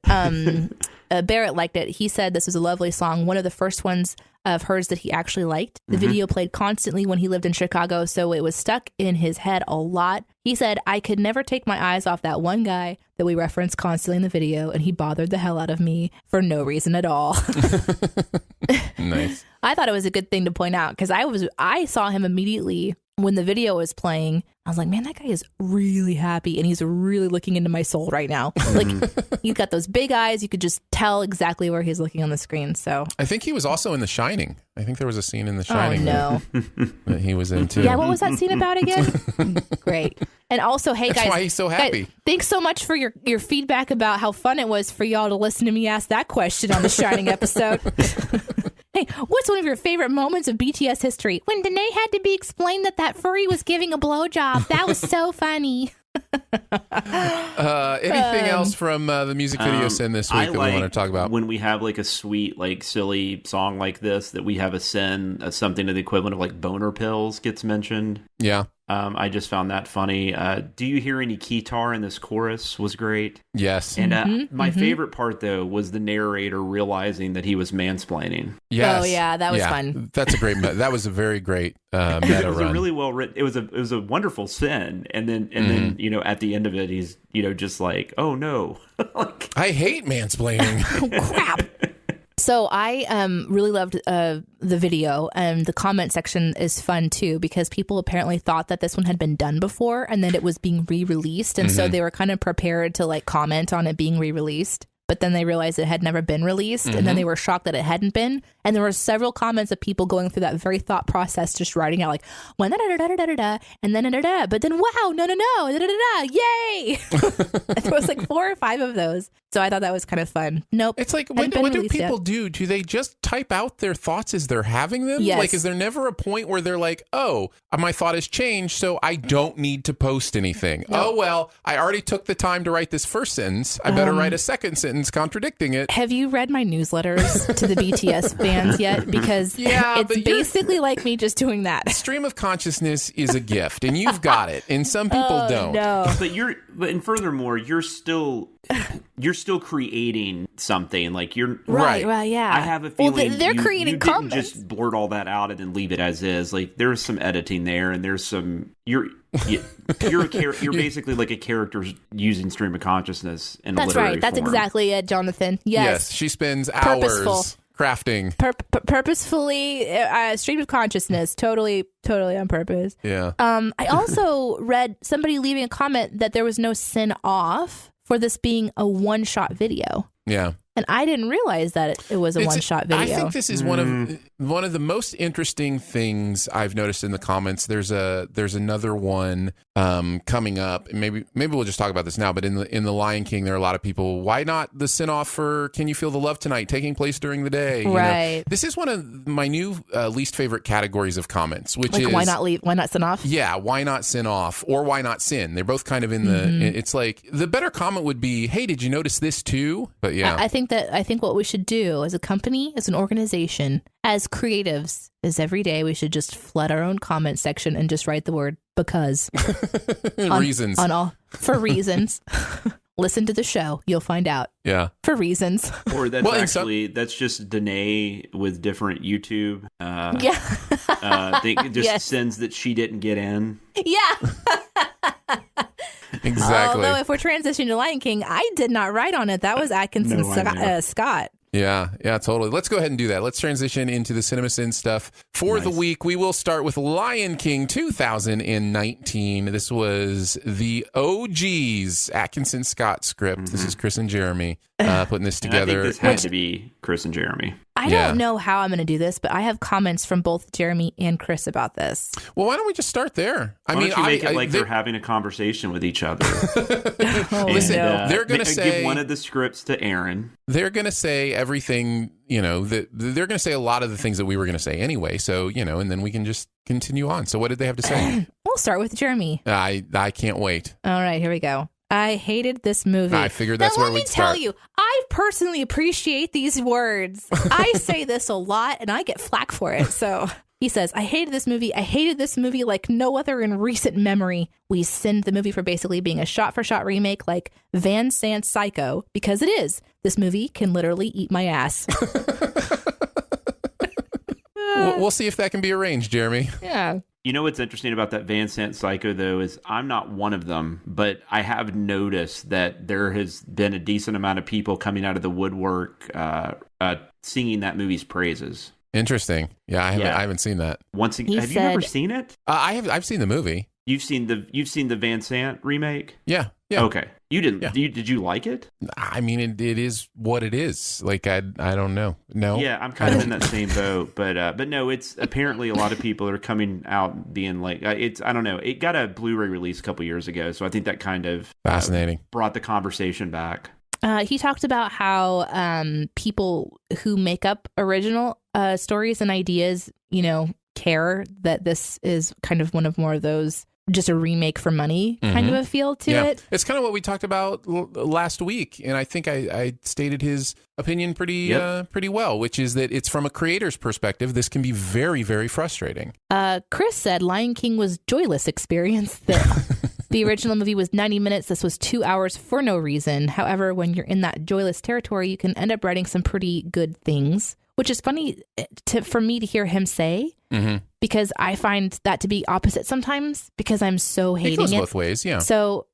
Barrett liked it. He said this was a lovely song, one of the first ones of hers that he actually liked. The video played constantly when he lived in Chicago, so it was stuck in his head a lot. He said, I could never take my eyes off that one guy that we reference constantly in the video, and he bothered the hell out of me for no reason at all.
Nice.
I thought it was a good thing to point out because I saw him immediately when the video was playing. I was like, man, that guy is really happy and he's really looking into my soul right now. You've got those big eyes. You could just tell exactly where he's looking on the screen. So
I think he was also in The Shining. I think there was a scene in The Shining that he was in too.
Yeah, what was that scene about again? Great. And also, hey,
That's
guys.
why he's so happy.
Guys, thanks so much for your feedback about how fun it was for y'all to listen to me ask that question on The Shining episode. Hey, what's one of your favorite moments of BTS history? When Danae had to be explained that furry was giving a blowjob. That was so funny.
Anything else from the music video sin this week that we want to talk about?
When we have a sweet, silly song like this, that we have a sin, something to the equivalent of boner pills gets mentioned.
Yeah.
I just found that funny. Do you hear any guitar in this chorus was great.
Yes.
And my favorite part, though, was the narrator realizing that he was mansplaining.
Yes.
Oh, yeah, that was fun.
That's a great, that was a very great meta
It was
run.
a really well written, it was a wonderful sin. And then, at the end of it, he's, just like, oh, no.
I hate mansplaining.
Oh, crap. So I really loved the video, and the comment section is fun too because people apparently thought that this one had been done before and that it was being re-released, and so they were kind of prepared to comment on it being re-released. but then they realized it had never been released, and then they were shocked that it hadn't been. And there were several comments of people going through that very thought process, just writing out like, when da-da-da-da-da-da-da, and then da-da-da, but then wow, no, da-da-da-da, yay! There was like 4 or 5 of those. So I thought that was kind of fun. Nope.
It's like, what do people do? Do they just type out their thoughts as they're having them?
Yes.
Like, is there never a point where they're like, oh, my thought has changed, so I don't need to post anything? No. Oh, well, I already took the time to write this first sentence. I better write a second sentence contradicting it.
Have you read my newsletters to the BTS fans yet? Because it's basically like me just doing that.
Stream of consciousness is a gift, and you've got it, and some people don't.
No.
And furthermore, you're still creating something. Like you're
right, yeah.
I have a feeling
they're creating comments.
Didn't just blurt all that out and then leave it as is. Like there's some editing there, and there's some you're basically like a character using stream of consciousness in a literary form.
That's exactly it, Jonathan. Yes,
she spends hours crafting
purposefully stream of consciousness, totally on purpose.
Yeah.
I also read somebody leaving a comment that there was no sin off for this being a one-shot video.
Yeah.
And I didn't realize that it was a one-shot video.
I think this is one of the most interesting things I've noticed in the comments. There's another one coming up. Maybe we'll just talk about this now. But in the Lion King, there are a lot of people. Why not the sin off for "Can You Feel the Love Tonight" taking place during the day?
Right.
You know? This is one of my new least favorite categories of comments, which
like,
is
why not sin off?
Yeah, why not sin off or why not sin? They're both kind of in the. It's like the better comment would be, "Hey, did you notice this too?" But yeah,
I think what we should do as a company, as an organization, as creatives, is every day we should just flood our own comment section and just write the word "because"
reasons
for reasons. Listen to the show, you'll find out.
Yeah,
for reasons.
Or that's just Danae with different YouTube. Sins that she didn't get in.
Yeah.
Exactly.
Although if we're transitioning to Lion King, I did not write on it. That was Atkinson Scott.
Yeah, totally. Let's go ahead and do that. Let's transition into the CinemaSins stuff for the week. We will start with Lion King 2019. This was the OG's Atkinson Scott script. This is Chris and Jeremy putting this together.
I think this had to be Chris and Jeremy.
I don't know how I'm going to do this, but I have comments from both Jeremy and Chris about this.
Well, why don't we just start there?
Why don't you make it like they're having a conversation with each other?
Listen, they're going to say...
Give one of the scripts to Aaron.
They're going to say everything, that they're going to say a lot of the things that we were going to say anyway. So, and then we can just continue on. So what did they have to say?
We'll start with Jeremy.
I can't wait.
All right, here we go. I hated this movie.
I figured that's where we'd start.
Let me tell you, I personally appreciate these words. I say this a lot, and I get flack for it. So he says, I hated this movie. I hated this movie like no other in recent memory. We sinned the movie for basically being a shot-for-shot remake like Van Sant's Psycho, because it is. This movie can literally eat my ass.
We'll see if that can be arranged, Jeremy.
Yeah.
You know what's interesting about that Van Sant Psycho, though, is I'm not one of them, but I have noticed that there has been a decent amount of people coming out of the woodwork singing that movie's praises.
Interesting. Yeah, I haven't seen that.
Have you ever seen it?
I've seen the movie.
You've seen the Van Sant remake?
Yeah.
Okay. You didn't? Yeah. Did you like it?
I mean, it is what it is. Like I don't know. No.
Yeah, I'm kind of in that same boat, but no, it's apparently a lot of people are coming out being like, I don't know. It got a Blu-ray release a couple years ago, so I think that kind of
fascinating
brought the conversation back.
He talked about how people who make up original stories and ideas, care that this is kind of one of more of those just a remake for money kind of a feel to it. It's
kind of what we talked about last week, and I think I stated his opinion pretty well, which is that it's from a creator's perspective. This can be very, very frustrating.
Chris said Lion King was joyless experience. The original movie was 90 minutes. This was 2 hours for no reason. However, when you're in that joyless territory, you can end up writing some pretty good things, which is funny for me to hear him say. Because I find that to be opposite sometimes because I'm so hating it. It goes
both ways, yeah.
So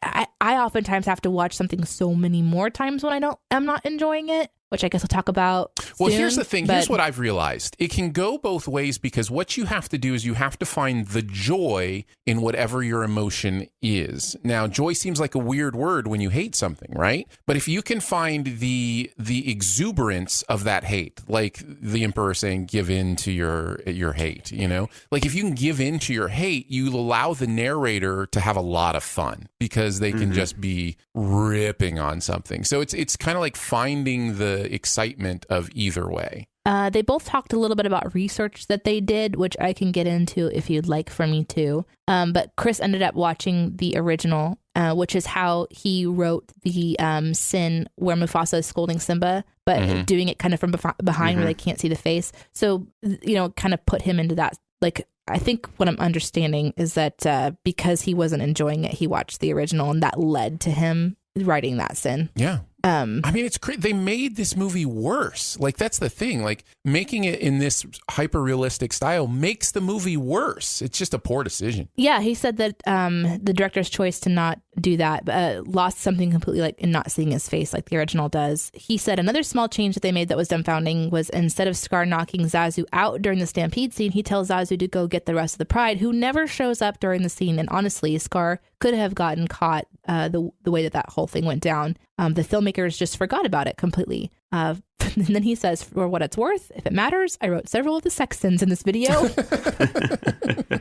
I oftentimes have to watch something so many more times when I'm not enjoying it. which I guess we'll talk about
Well,
soon,
here's the thing.
but-
Here's what I've realized. It can go both ways because what you have to do is you have to find the joy in whatever your emotion is. Now, joy seems like a weird word when you hate something, right? But if you can find the exuberance of that hate, like the Emperor saying, give in to your hate, you know? Like if you can give in to your hate, you allow the narrator to have a lot of fun because they can just be ripping on something. So it's kind of like finding the excitement of either way.
They both talked a little bit about research that they did, which I can get into if you'd like for me to. But Chris ended up watching the original, which is how he wrote the scene where Mufasa is scolding Simba, but doing it kind of from behind where they can't see the face. So, you know, kind of put him into that. Like, I think what I'm understanding is that because he wasn't enjoying it, he watched the original, and that led to him writing that scene.
Yeah. I mean, it's crazy. They made this movie worse. Like, that's the thing. Like, making it in this hyper-realistic style makes the movie worse. It's just a poor decision.
Yeah, he said that the director's choice to not do that lost something completely, like in not seeing his face like the original does. He said another small change that they made that was dumbfounding was instead of Scar knocking Zazu out during the stampede scene, he tells Zazu to go get the rest of the pride, who never shows up during the scene. And honestly, Scar could have gotten caught the way that whole thing went down. The filmmakers just forgot about it completely. And then he says, for what it's worth, if it matters, I wrote several of the sex scenes in this video.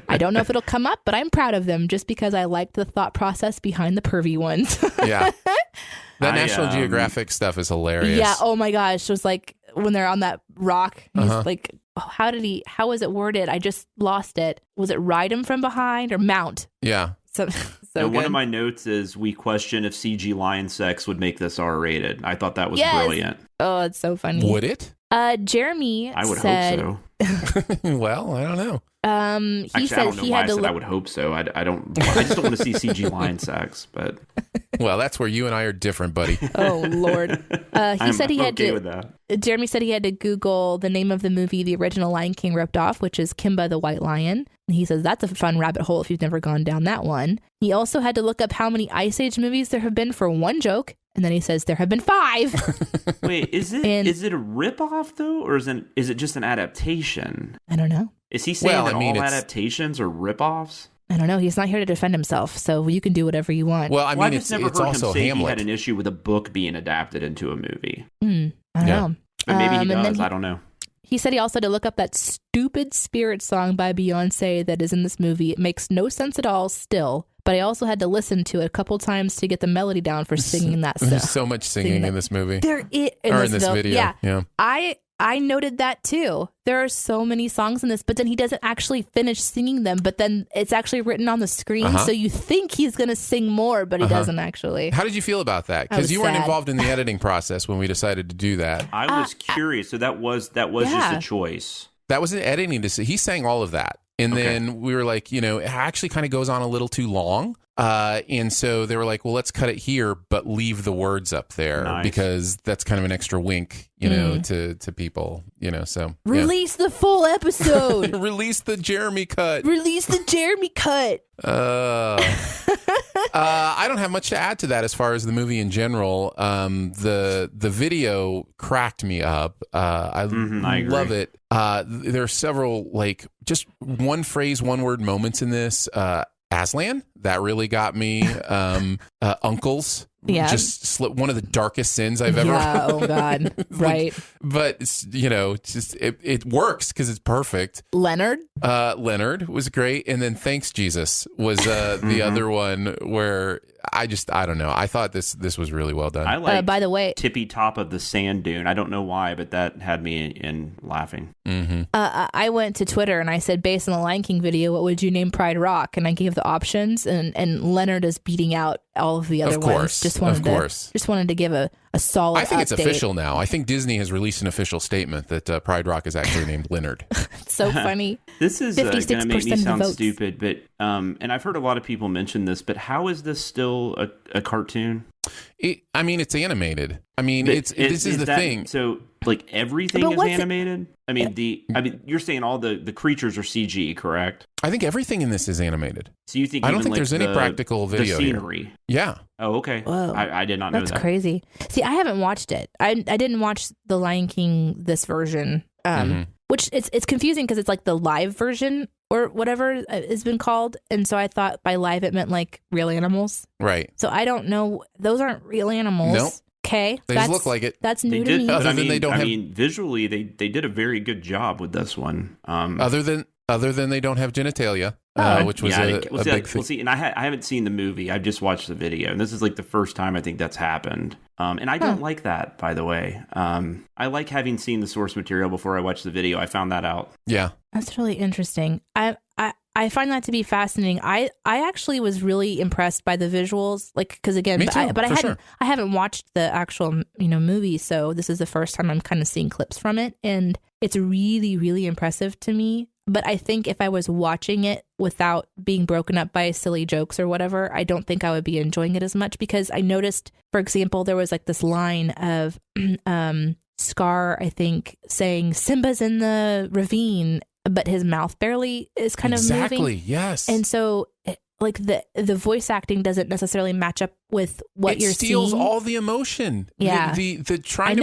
I don't know if it'll come up, but I'm proud of them just because I liked the thought process behind the pervy ones.
Yeah. That National Geographic stuff is hilarious.
Yeah. Oh my gosh. It was like when they're on that rock, he's like, oh, how was it worded? I just lost it. Was it ride him from behind or mount?
Yeah.
So one of my notes is we question if CG lion sex would make this R-rated. I thought that was brilliant.
Oh, it's so funny.
Would it?
Jeremy
I would
said,
hope so.
Well, I don't know.
He
Actually,
said
I don't know
he
why
had
I
to
said
look.
I would hope so. I just don't want to see CG lion sex. But
Well, that's where you and I are different, buddy.
Oh Lord. He said he had
okay
to.
with that.
Jeremy said he had to Google the name of the movie the original Lion King ripped off, which is Kimba the White Lion. And he says that's a fun rabbit hole if you've never gone down that one. He also had to look up how many Ice Age movies there have been for one joke. And then he says there have been 5.
Wait, is it a ripoff though, or is it just an adaptation?
I don't know.
Is he saying that all adaptations are ripoffs?
I don't know. He's not here to defend himself, so you can do whatever you want.
Well, I mean,
I've just never heard
also
him say
Hamlet.
he had an issue with a book being adapted into a movie.
I don't know.
But maybe he does.
And
I don't know.
He said he also had to look up that stupid Spirit song by Beyonce that is in this movie. It makes no sense at all still, but I also had to listen to it a couple times to get the melody down for singing that stuff.
There's so much singing in this movie.
There is
in this video. Yeah.
I noted that too. There are so many songs in this, but then he doesn't actually finish singing them, but then it's actually written on the screen. So you think he's going to sing more, but he doesn't actually.
How did you feel about that? Because you weren't involved in the editing process when we decided to do that.
I was curious. So that was just a choice.
That was an editing decision. He sang all of that. And then we were like, it actually kind of goes on a little too long. And so they were like, well, let's cut it here, but leave the words up there because that's kind of an extra wink, to people, so.
Release the full episode.
Release the Jeremy cut.
Release the Jeremy cut.
I don't have much to add to that as far as the movie in general. The video cracked me up. I love it. There are several just one phrase, one word moments in this. Aslan, that really got me. Uncles, just one of the darkest sins I've ever.
Yeah, oh God, right.
But it works because it's perfect.
Leonard
was great, and then Thanks Jesus was the other one where I don't know. I thought this was really well done.
I like,
by the way,
tippy top of the sand dune. I don't know why, but that had me in laughing.
I went to Twitter and I said, based on the Lion King video, what would you name Pride Rock? And I gave the options, and Leonard is beating out all of the other ones. Just wanted to give a solid.
I think it's
update.
official now. I think Disney has released an official statement that Pride Rock is actually named Leonard.
It's so funny.
This is going to make me sound
votes.
stupid, but and I've heard a lot of people mention this, but how is this still a cartoon?
It's animated. This is the thing.
So Like everything is animated? I mean, you're saying all the creatures are CG, correct?
I think everything in this is animated.
So you think
I don't think there's any practical video
the scenery
here. Yeah.
Oh, okay.
Whoa.
I did not know that.
That's crazy. See, I haven't watched it. I didn't watch The Lion King, this version, which it's confusing because it's like the live version or whatever has been called. And so I thought by live it meant like real animals.
Right.
So I don't know. Those aren't real animals.
Nope.
Okay.
They just look like it.
That's new to me.
Other than they don't have...
visually, they did a very good job with this one.
Other than they don't have genitalia, which was a big thing.
Well, see, and I haven't seen the movie. I've just watched the video, and this is like the first time I think that's happened. And I don't like that, by the way. I like having seen the source material before I watch the video. I found that out.
Yeah,
that's really interesting. I find that to be fascinating. I actually was really impressed by the visuals, like because again, I haven't watched the actual movie, so this is the first time I'm kind of seeing clips from it, and it's really, really impressive to me. But I think if I was watching it without being broken up by silly jokes or whatever, I don't think I would be enjoying it as much, because I noticed, for example, there was like this line of Scar, I think, saying Simba's in the ravine, but his mouth barely is kind of moving.
Exactly, yes.
And so like the voice acting doesn't necessarily match up with what you're seeing.
It steals all the emotion.
Yeah.
The trying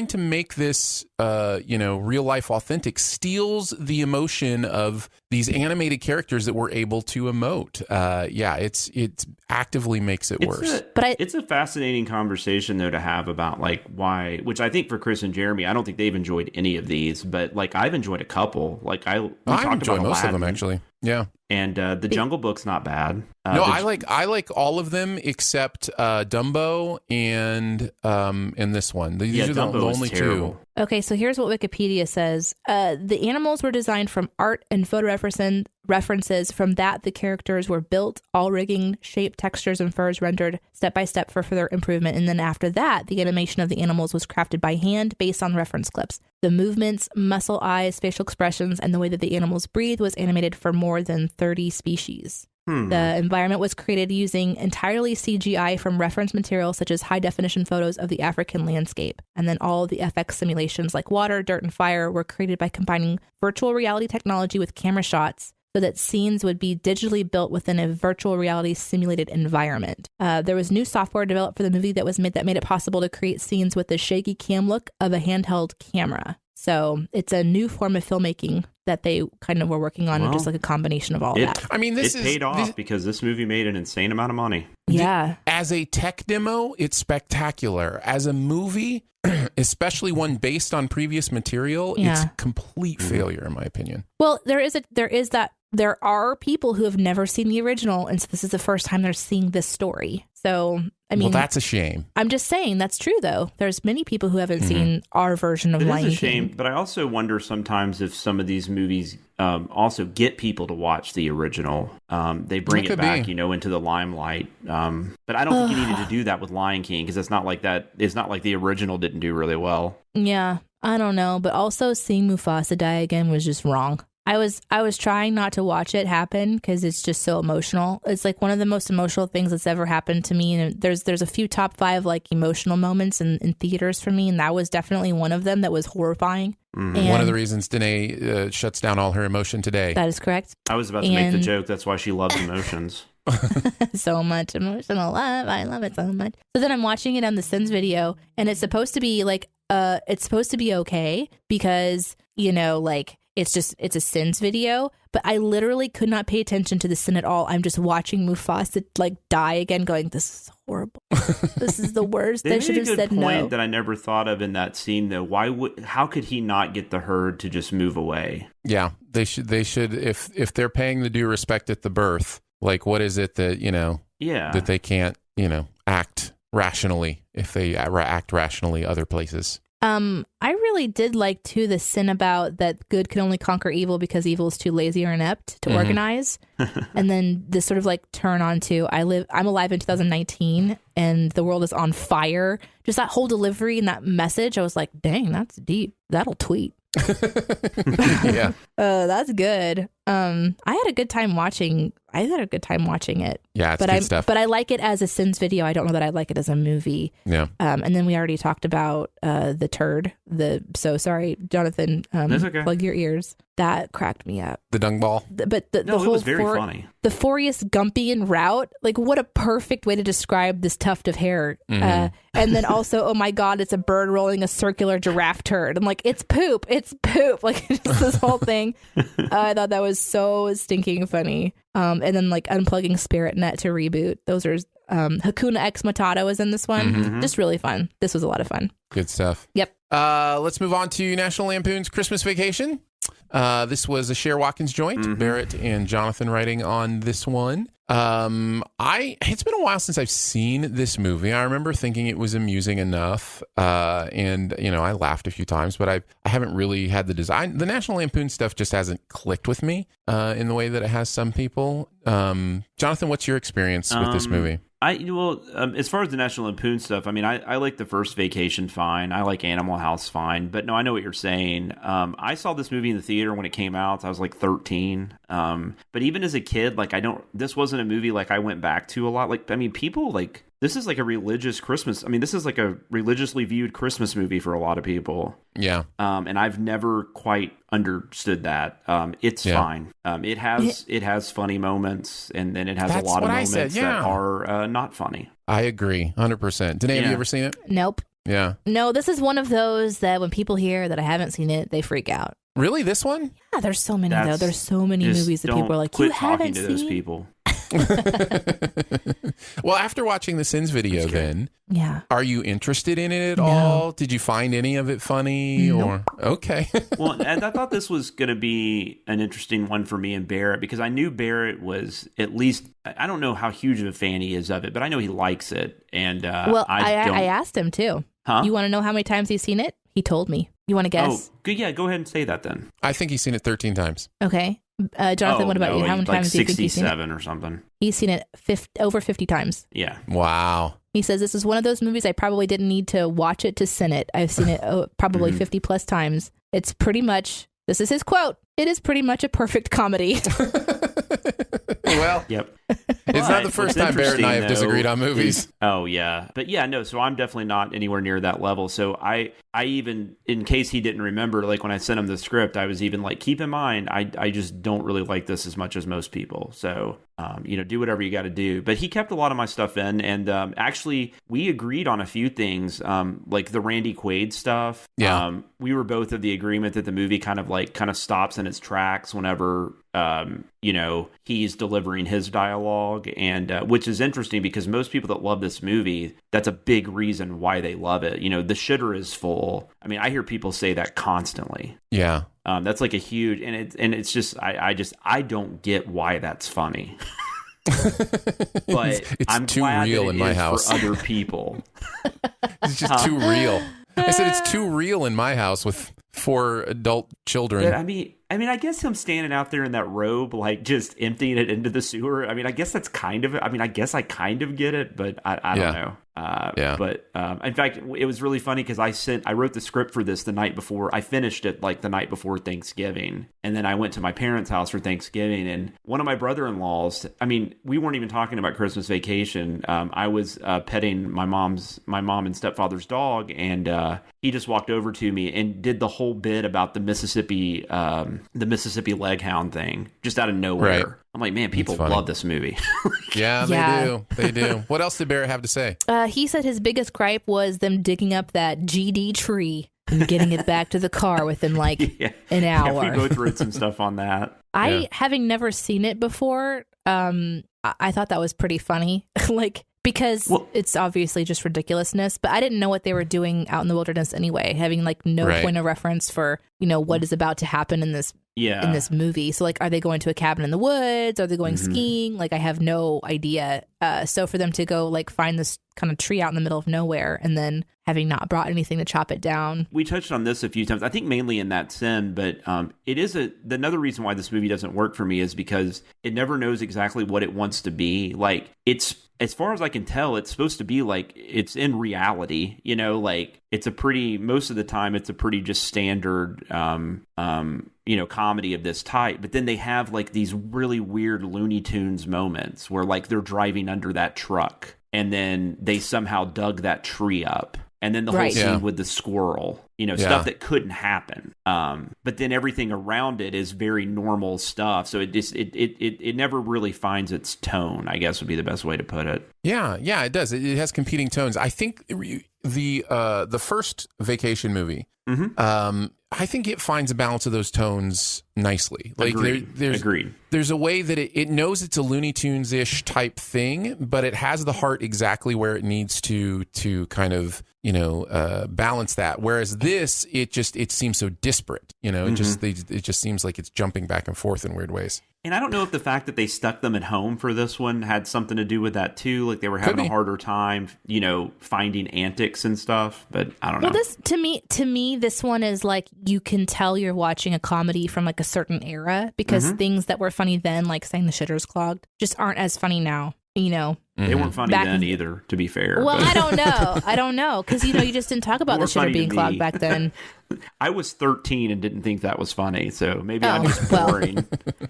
to make this real life authentic steals the emotion of these animated characters that we're able to emote. It actively makes it worse.
It's a fascinating conversation though to have about like why, which I think for Chris and Jeremy, I don't think they've enjoyed any of these, but like I've enjoyed a couple. Like I
enjoy most of them actually. Yeah.
And the Jungle Book's not bad.
I like all of them except Dumbo and this one. These are the only two.
Okay, so here's what Wikipedia says. The animals were designed from art and photo references. From that, the characters were built, all rigging, shape, textures, and furs rendered step by step for further improvement. And then after that, the animation of the animals was crafted by hand based on reference clips. The movements, muscle eyes, facial expressions, and the way that the animals breathe was animated for more than 30 species. The environment was created using entirely CGI from reference material such as high-definition photos of the African landscape. And then all of the FX simulations like water, dirt, and fire were created by combining virtual reality technology with camera shots so that scenes would be digitally built within a virtual reality simulated environment. There was new software developed for the movie that made it possible to create scenes with the shaky cam look of a handheld camera. So it's a new form of filmmaking that they kind of were working on, just like a combination of all that.
I mean,
it paid off because this movie made an insane amount of money.
Yeah.
As a tech demo, it's spectacular. As a movie, especially one based on previous material, it's complete failure, in my opinion.
Well, there are people who have never seen the original, and so this is the first time they're seeing this story. So, I mean,
well, that's a shame.
I'm just saying that's true, though. There's many people who haven't seen our version of Lion King.
It is a shame, but I also wonder sometimes if some of these movies also get people to watch the original. They bring it back, into the limelight. But I don't think you needed to do that with Lion King because it's not like that. It's not like the original didn't do really well.
Yeah, I don't know, but also seeing Mufasa die again was just wrong. I was trying not to watch it happen because it's just so emotional. It's like one of the most emotional things that's ever happened to me. And there's a few top 5 like emotional moments in theaters for me, and that was definitely one of them that was horrifying.
Mm-hmm. One of the reasons Danae shuts down all her emotion today.
That is correct.
I was about to make the joke. That's why she loves emotions.
So much emotional love. I love it so much. So then I'm watching it on the Sins video, and it's supposed to be like it's supposed to be okay because it's a Sins video, but I literally could not pay attention to the sin at all. I'm just watching Mufasa like die again, going, "This is horrible. This is the worst." They should have said no.
Point that I never thought of in that scene, though. How could he not get the herd to just move away?
Yeah, they should. If they're paying the due respect at the birth, like what is it that that they can't act rationally if they act rationally other places.
I really did like too the sin about that good can only conquer evil because evil is too lazy or inept to organize, and then this sort of like turn on to I'm alive in 2019 and the world is on fire. Just that whole delivery and that message, I was like, dang, that's deep. That'll tweet.
Yeah.
That's good. I had a good time watching it.
Yeah, it's
but
good stuff.
But I like it as a Sins video. I don't know that I like it as a movie.
Yeah.
And then we already talked about the turd. So sorry, Jonathan.
That's okay.
Plug your ears. That cracked me up.
The dung ball.
But the whole
it was very funny.
The Forrest Gumpian route, like what a perfect way to describe this tuft of hair. And then also, oh my God, it's a bird rolling a circular giraffe turd. I'm like, it's poop. Like just this whole thing. I thought that was so stinking funny. And then like unplugging Spirit Net to reboot. Those are Hakuna Ex Matata was in this one. Just really fun. This was a lot of fun.
Good stuff.
Yep.
Let's move on to National Lampoon's Christmas Vacation. This was a Cher Watkins joint. Barrett and Jonathan writing on this one. It's been a while since I've seen this movie. I remember thinking it was amusing enough, and I laughed a few times, but I haven't really had the design. The National Lampoon stuff just hasn't clicked with me in the way that it has some people. Jonathan, what's your experience with this movie?
As far as the National Lampoon stuff, I mean, I like the first Vacation fine. I like Animal House fine. But no, I know what you're saying. I saw this movie in the theater when it came out. I was like 13. But even as a kid, like this wasn't a movie like I went back to a lot. Like, I mean, people like, this is like a religious Christmas. I mean, this is like a religiously viewed Christmas movie for a lot of people.
Yeah.
And I've never quite understood that. It's fine. It has funny moments, and then it has a lot of moments that are not funny.
I agree, 100%. Danae, have you ever seen it?
Nope.
Yeah.
No, this is one of those that when people hear that I haven't seen it, they freak out.
Really, this one?
Yeah, there's so many though. There's so many movies that people are like, you haven't seen.
Those people.
Well, after watching the Sins video, then, are you interested in it at all? Did you find any of it funny?
Nope.
Or okay?
Well, and I thought this was going to be an interesting one for me and Barrett, because I knew Barrett was at least, I don't know how huge of a fan he is of it, but I know he likes it. And
I asked him too.
Huh?
You want to know how many times he's seen it? He told me. You want to guess?
Oh, good. Yeah, go ahead and say that then.
I think he's seen it 13 times.
Okay. Jonathan, what about you? How many times do you think he's seen it?
67 or something.
He's seen it over 50 times.
Yeah.
Wow.
He says, this is one of those movies I probably didn't need to watch it to sin it. I've seen it probably 50 plus times. It's pretty much, this is his quote, it is pretty much a perfect comedy.
Well,
yep.
It's not the first time Barrett and I have disagreed on movies.
Oh, yeah. But yeah, no, so I'm definitely not anywhere near that level. So I even, in case he didn't remember, like when I sent him the script, I was even like, keep in mind, I just don't really like this as much as most people. So, do whatever you got to do. But he kept a lot of my stuff in. And actually, we agreed on a few things, like the Randy Quaid stuff.
Yeah.
We were both of the agreement that the movie kind of stops in its tracks whenever he's delivering his dialogue, and which is interesting because most people that love this movie, that's a big reason why they love it. The shitter is full. I mean, I hear people say that constantly.
Yeah.
That's like a huge, and it's just, I don't get why that's funny. But
it's
I'm
too
glad
real
that
in
it
my
is
house
for other people.
It's just too real. I said it's too real in my house with 4 adult children.
Yeah, I mean, I guess him standing out there in that robe, like just emptying it into the sewer. I mean, I guess that's kind of, I guess I kind of get it, but I don't know. But in fact, it was really funny because I wrote the script for this the night before. I finished it like the night before Thanksgiving. And then I went to my parents' house for Thanksgiving. And one of my brother-in-laws, I mean, we weren't even talking about Christmas Vacation. I was petting my mom and stepfather's dog. And he just walked over to me and did the whole bit about the Mississippi leg hound thing just out of nowhere. Right. I'm like, man, people love this movie.
Yeah, they do. What else did Barrett have to say?
He said his biggest gripe was them digging up that GD tree and getting it back to the car within like an hour.
Yeah, we both wrote some stuff on that.
Having never seen it before, I thought that was pretty funny. Because it's obviously just ridiculousness, but I didn't know what they were doing out in the wilderness anyway, having like no point of reference for, what is about to happen in this movie. So like, are they going to a cabin in the woods? Are they going skiing? Like, I have no idea. So for them to go like find this kind of tree out in the middle of nowhere and then having not brought anything to chop it down.
We touched on this a few times, I think mainly in that sin, but it is another reason why this movie doesn't work for me is because it never knows exactly what it wants to be. Like, it's, as far as I can tell, it's supposed to be like it's in reality, like it's a pretty, most of the time, it's a pretty just standard, comedy of this type. But then they have like these really weird Looney Tunes moments where like they're driving under that truck and then they somehow dug that tree up. And then the whole scene with the squirrel, stuff that couldn't happen. But then everything around it is very normal stuff. So it never really finds its tone, I guess would be the best way to put it.
Yeah, it does. It has competing tones. I think the first Vacation movie, I think it finds a balance of those tones nicely. Like
Agreed.
There's a way that it knows it's a Looney Tunes-ish type thing, but it has the heart exactly where it needs to kind of balance that. Whereas this, it seems so disparate. It just seems like it's jumping back and forth in weird ways.
And I don't know if the fact that they stuck them at home for this one had something to do with that too. Like they were having a harder time, finding antics and stuff. But I don't know.
Well, this to me, this one is like you can tell you're watching a comedy from like a certain era because things that were funny then, like saying the shitter's clogged, just aren't as funny now.
They weren't funny then either, to be fair.
Well, I don't know. Because, you just didn't talk about the shitter being clogged back then.
I was 13 and didn't think that was funny, so maybe I'm just boring.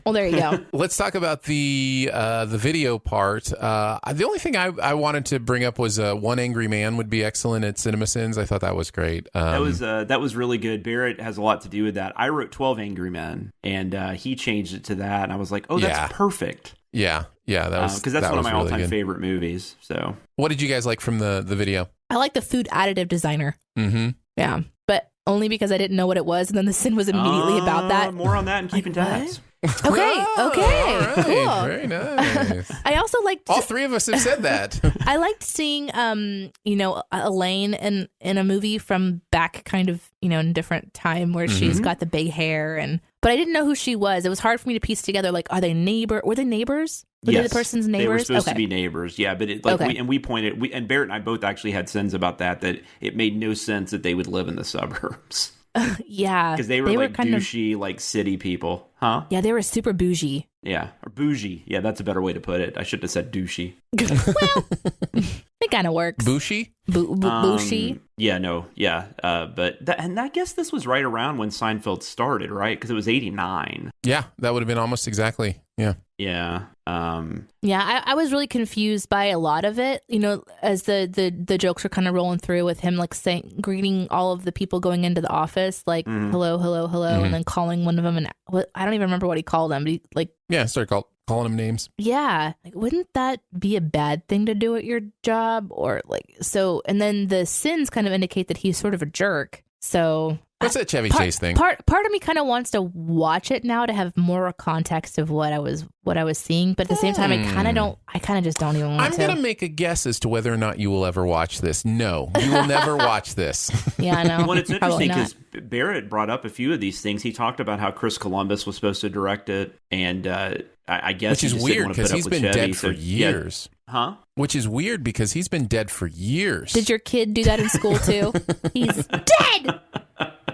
Well, there you go.
Let's talk about the video part. The only thing I wanted to bring up was One Angry Man would be excellent at CinemaSins. I thought that was great.
That was really good. Barrett has a lot to do with that. I wrote 12 Angry Men, and he changed it to that, and I was like, oh, that's perfect.
Yeah, that was
because that's one of my
really
all-time favorite movies. So,
what did you guys like from the video?
I like the food additive designer.
Mm-hmm.
Yeah, but only because I didn't know what it was, and then the sin was immediately about that.
More on that and keeping tabs.
Okay,
all right,
cool.
Very nice.
I also liked.
All three of us have said that.
I liked seeing, Elaine in a movie from back, kind of, in a different time where she's got the big hair but I didn't know who she was. It was hard for me to piece together. Like, were they neighbors? Were they the person's neighbors?
They were supposed to be neighbors. Yeah, but and Barrett and I both actually had sins about that it made no sense that they would live in the suburbs.
Yeah,
because they were like douchey, like city people, huh?
Yeah, they were super bougie.
Yeah, or bougie. Yeah, that's a better way to put it. I shouldn't have said douchey.
Well, it kind of works.
Bushy?
Bushy?
Yeah, no, yeah. And I guess this was right around when Seinfeld started, right? Because it was 89.
Yeah, that would have been almost exactly. Yeah.
Yeah.
I was really confused by a lot of it, as the jokes were kind of rolling through with him like greeting all of the people going into the office, like hello, and then calling one of them I don't even remember what he called them, but he
started calling them names.
Yeah, like wouldn't that be a bad thing to do at your job? Or and then the sins kind of indicate that he's sort of a jerk. So
what's that Chevy Chase thing?
Part of me kind of wants to watch it now to have more context of what I was seeing, but at the same time, I kind of just don't even want to.
I'm gonna make a guess as to whether or not you will ever watch this. No, you will never watch this.
Yeah, I know.
Well, it's interesting because Barrett brought up a few of these things. He talked about how Chris Columbus was supposed to direct it, and I guess
which is weird because he's been dead for years.
Huh?
Which is weird because he's been dead for years.
Did your kid do that in school too? He's dead.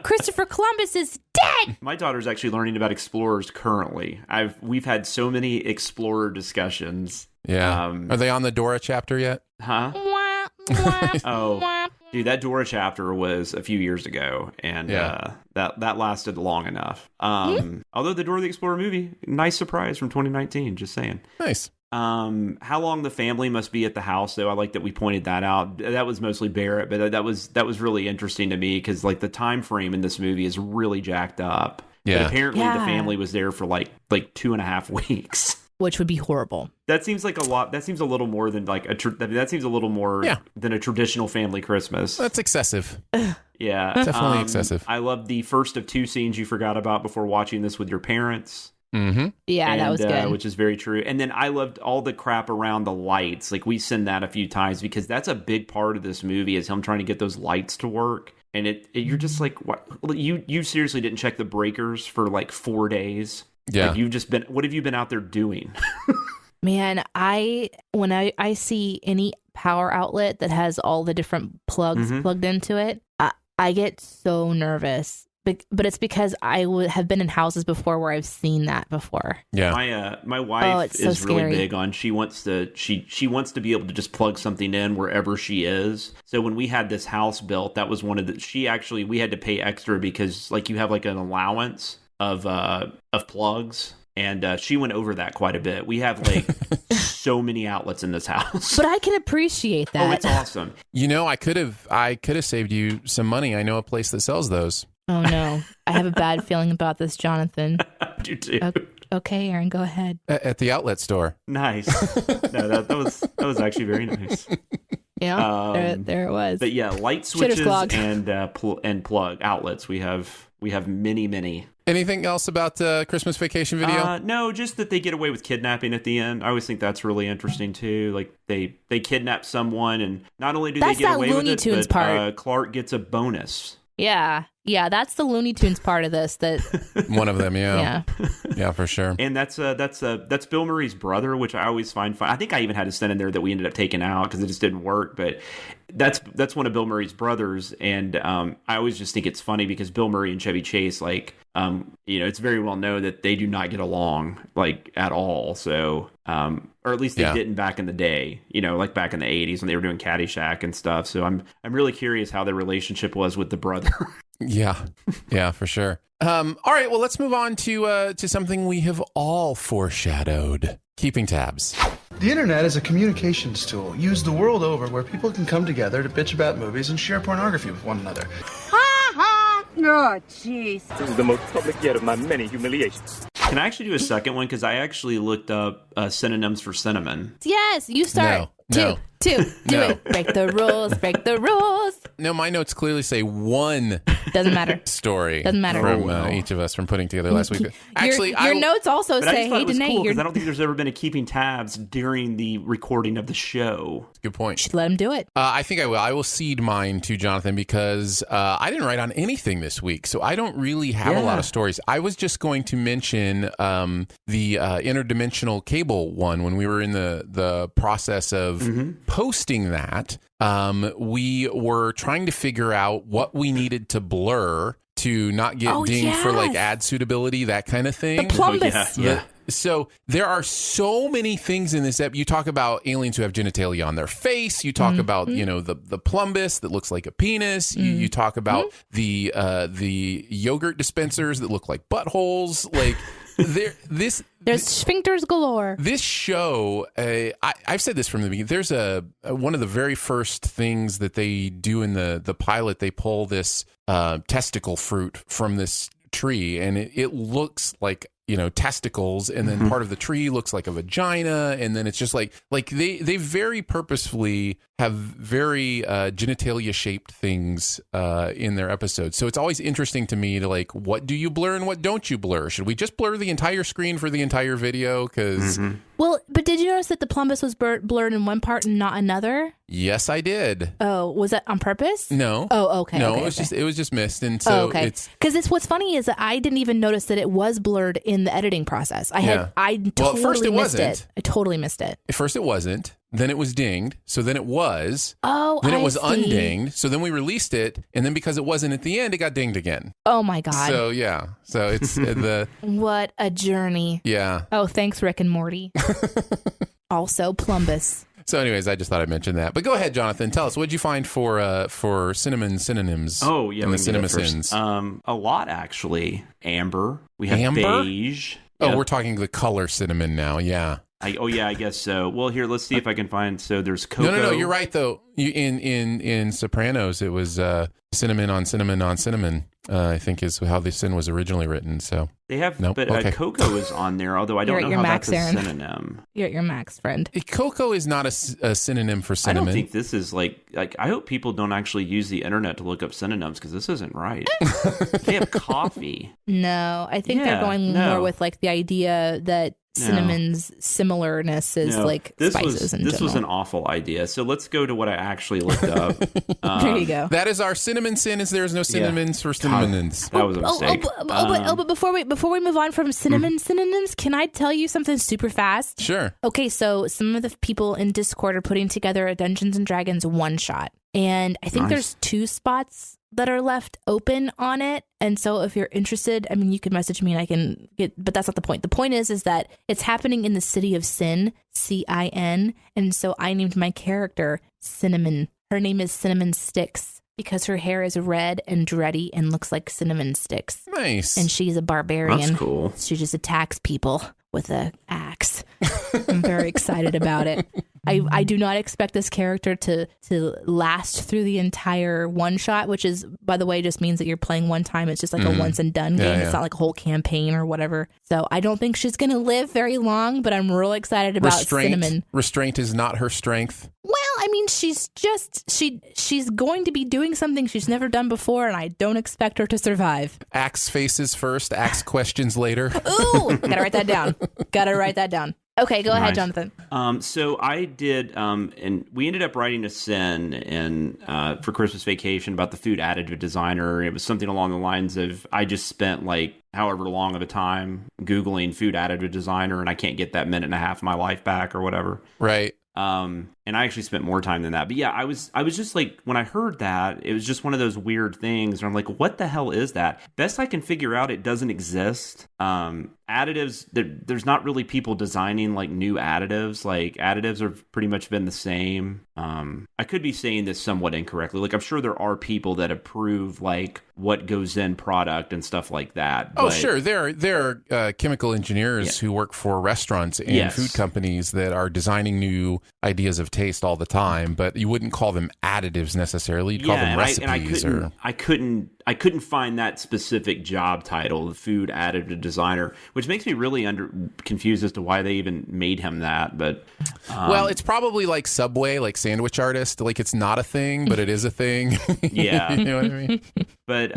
Christopher Columbus is dead.
My daughter's actually learning about explorers currently. We've had so many explorer discussions.
Yeah. Are they on the Dora chapter yet?
Huh? Oh, dude, that Dora chapter was a few years ago, and that lasted long enough. Although the Dora the Explorer movie, nice surprise from 2019. Just saying.
Nice.
How long the family must be at the house, though. I like that we pointed that out. That was mostly Barrett, but that was really interesting to me because like the time frame in this movie is really jacked up.
Yeah.
But apparently the family was there for like 2.5 weeks.
Which would be horrible.
That seems like a lot. That seems a little more than like that seems a little more than a traditional family Christmas.
That's excessive.
Yeah.
Definitely excessive.
I love the first of 2 scenes you forgot about before watching this with your parents.
Mm-hmm.
Yeah, that was good.
Which is very true. And then I loved all the crap around the lights. Like we send that a few times because that's a big part of this movie is him trying to get those lights to work. And you're just like, what? You seriously didn't check the breakers for like 4 days?
Yeah.
Like what have you been out there doing?
Man, when I see any power outlet that has all the different plugs plugged into it, I get so nervous but it's because I have been in houses before where I've seen that before.
Yeah.
My wife is really
scary.
big on she wants to be able to just plug something in wherever she is. So when we had this house built, that was one of the we had to pay extra because like you have like an allowance of plugs. And she went over that quite a bit. We have like so many outlets in this house.
But I can appreciate that.
Oh, it's awesome.
You know, I could have saved you some money. I know a place that sells those.
Oh no, I have a bad feeling about this, Jonathan.
I do too.
Okay, Aaron, go ahead.
At the outlet store.
Nice. No, that was actually very nice.
Yeah, there it was.
But yeah, light switches and plug outlets. We have many.
Anything else about the Christmas Vacation video?
No, just that they get away with kidnapping at the end. I always think that's really interesting too. Like they kidnap someone, and not only do they get away with it, but Clark gets a bonus.
Yeah, that's the Looney Tunes part of this. That
one of them, yeah, for sure.
And that's Bill Murray's brother, which I always find fun. I think I even had a scene in there that we ended up taking out because it just didn't work. But that's one of Bill Murray's brothers, and I always just think it's funny because Bill Murray and Chevy Chase, like, it's very well known that they do not get along like at all. So, or at least they didn't back in the day, like back in the 80s when they were doing Caddyshack and stuff. So I'm really curious how their relationship was with the brother.
Yeah, for sure. All right, well, let's move on to something we have all foreshadowed: keeping tabs.
The internet is a communications tool used the world over where people can come together to bitch about movies and share pornography with one another.
Oh, jeez.
This is the most public yet of my many humiliations.
Can I actually do a second one? Because I actually looked up synonyms for cinnamon.
Yes, you start.
No.
Two. Do it. Break the rules.
No, my notes clearly say one.
Doesn't matter.
Story.
Doesn't matter.
From each of us from putting together last week.
Actually, your notes also say, "Hey, Danae,
cool, I don't think there's ever been a keeping tabs during the recording of the show."
Good point.
Should let him do it.
I think I will. I will cede mine to Jonathan because I didn't write on anything this week, so I don't really have a lot of stories. I was just going to mention the interdimensional cable one when we were in the process of posting that. We were trying to figure out what we needed to blur to not get dinged for like ad suitability, that kind of thing.
The plumbus.
So there are so many things in this You talk about aliens who have genitalia on their face. You talk about, the plumbus that looks like a penis. You talk about the yogurt dispensers that look like buttholes. Like there's
sphincters galore.
This show, I've said this from the beginning. There's one of the very first things that they do in the pilot. They pull this testicle fruit from this tree, and it looks like testicles, and then part of the tree looks like a vagina, and then it's just like they very purposefully have very genitalia shaped things in their episodes. So it's always interesting to me to like, what do you blur and what don't you blur? Should we just blur the entire screen for the entire video? Because
well, but did you notice that the plumbus was blurred in one part and not another?
Yes, I did.
Oh, was that on purpose?
No.
Oh, okay.
No,
okay,
it was just missed, and so it's
because what's funny is that I didn't even notice that it was blurred in the editing process. I totally missed it. I totally missed it.
At first, it wasn't. Then it was dinged. So then it was.
Oh,
then it was undinged. So then we released it, and then because it wasn't at the end, it got dinged again.
Oh my god.
So yeah. So it's the
what a journey.
Yeah.
Oh, thanks, Rick and Morty. Also, plumbus.
So, anyways, I just thought I'd mention that. But go ahead, Jonathan. Tell us, what did you find for cinnamon synonyms?
Oh, yeah,
in the CinemaSins.
A lot actually. Amber. We have
amber?
beige.
Oh, we're talking the color cinnamon now. Yeah.
I guess so. Well, here, let's see if I can find. So there's cocoa.
No. You're right though. In Sopranos, it was cinnamon on cinnamon on cinnamon. I think is how the sin was originally written. So
they have, but cocoa is on there. Although I don't know how that's a synonym.
You're your Max friend.
Cocoa is not a synonym for cinnamon.
I don't think this is like. I hope people don't actually use the internet to look up synonyms because this isn't right. They have coffee.
No, I think they're going more with like the idea that cinnamon's similarness is like spices in general. This
was an awful idea. So let's go to what I actually looked up.
There you go.
That is our cinnamon sin. Is there's no synonyms for synonyms?
That was a mistake.
But before we move on from synonyms, can I tell you something super fast?
Sure.
Okay, so some of the people in Discord are putting together a Dungeons and Dragons one shot. And I think there's 2 spots that are left open on it. And so if you're interested, I mean, you can message me and I can get, but that's not the point. The point is that it's happening in the city of Sin, Cin. And so I named my character Cinnamon. Her name is Cinnamon Sticks because her hair is red and dready and looks like cinnamon sticks.
Nice.
And she's a barbarian.
That's cool.
She just attacks people with an axe. I'm very excited about it. I do not expect this character to last through the entire one shot, which is, by the way, just means that you're playing one time. It's just like a once and done game. It's not like a whole campaign or whatever. So I don't think she's going to live very long, but I'm real excited about Cinnamon.
Restraint is not her strength.
Well, I mean, she's going to be doing something she's never done before, and I don't expect her to survive.
Axe faces first, axe questions later.
Ooh, gotta write that down. Okay, go ahead, Jonathan.
So I did, and we ended up writing a sin for Christmas Vacation about the food additive designer. It was something along the lines of, I just spent like however long of a time Googling food additive designer, and I can't get that minute and a half of my life back or whatever.
Right.
And I actually spent more time than that. But yeah, I was just like, when I heard that, it was just one of those weird things where I'm like, what the hell is that? Best I can figure out, it doesn't exist. Additives, there's not really people designing like new additives. Like additives have pretty much been the same. I could be saying this somewhat incorrectly. Like I'm sure there are people that approve like what goes in product and stuff like that.
Oh, sure. There are chemical engineers who work for restaurants and food companies that are designing new ideas of taste all the time, but you wouldn't call them additives necessarily. You'd call them recipes.
I couldn't find that specific job title, the food additive designer, which makes me really confused as to why they even made him that. But
well, it's probably like Subway, like sandwich artist. Like it's not a thing, but it is a thing.
Yeah,
you know what I mean.
But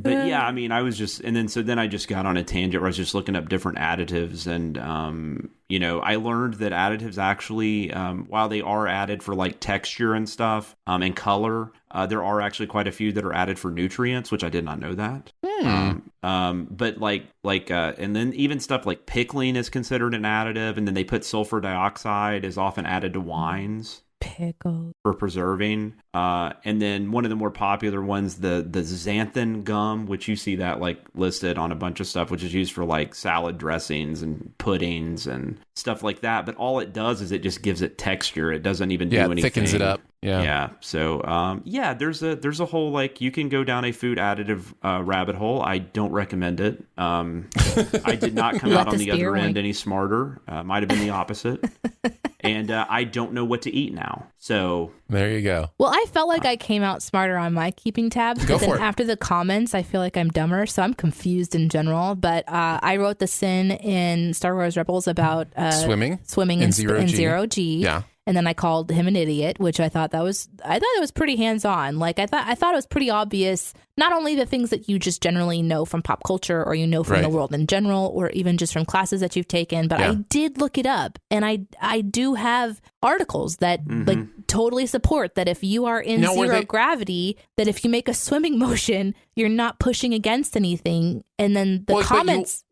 yeah, I mean, I was just, and then I just got on a tangent where I was just looking up different additives, and I learned that additives actually, while they are added for like texture and stuff, and color, there are actually quite a few that are added for nutrients, which I did not know that. But and then even stuff like pickling is considered an additive, and then they put sulfur dioxide is often added to wines.
Pickle
for preserving, and then one of the more popular ones, the xanthan gum, which you see that like listed on a bunch of stuff, which is used for like salad dressings and puddings and stuff like that. But all it does is it just gives it texture. It doesn't even do anything.
Thickens it up.
Yeah. So there's a whole like you can go down a food additive rabbit hole. I don't recommend it. I did not come out on the other end any smarter. Might have been the opposite. And I don't know what to eat now. So
there you go.
Well, I felt like I came out smarter on my keeping tabs.
Go
but
for
then
it.
After the comments, I feel like I'm dumber. So I'm confused in general. But I wrote the sin in Star Wars Rebels about
swimming
in zero G.
Yeah.
And then I called him an idiot, which I thought it was pretty hands-on. Like I thought it was pretty obvious, not only the things that you just generally know from pop culture or you know from the world in general, or even just from classes that you've taken, but I did look it up, and I do have articles that like totally support that if you are in zero gravity, that if you make a swimming motion, you're not pushing against anything. And then the comments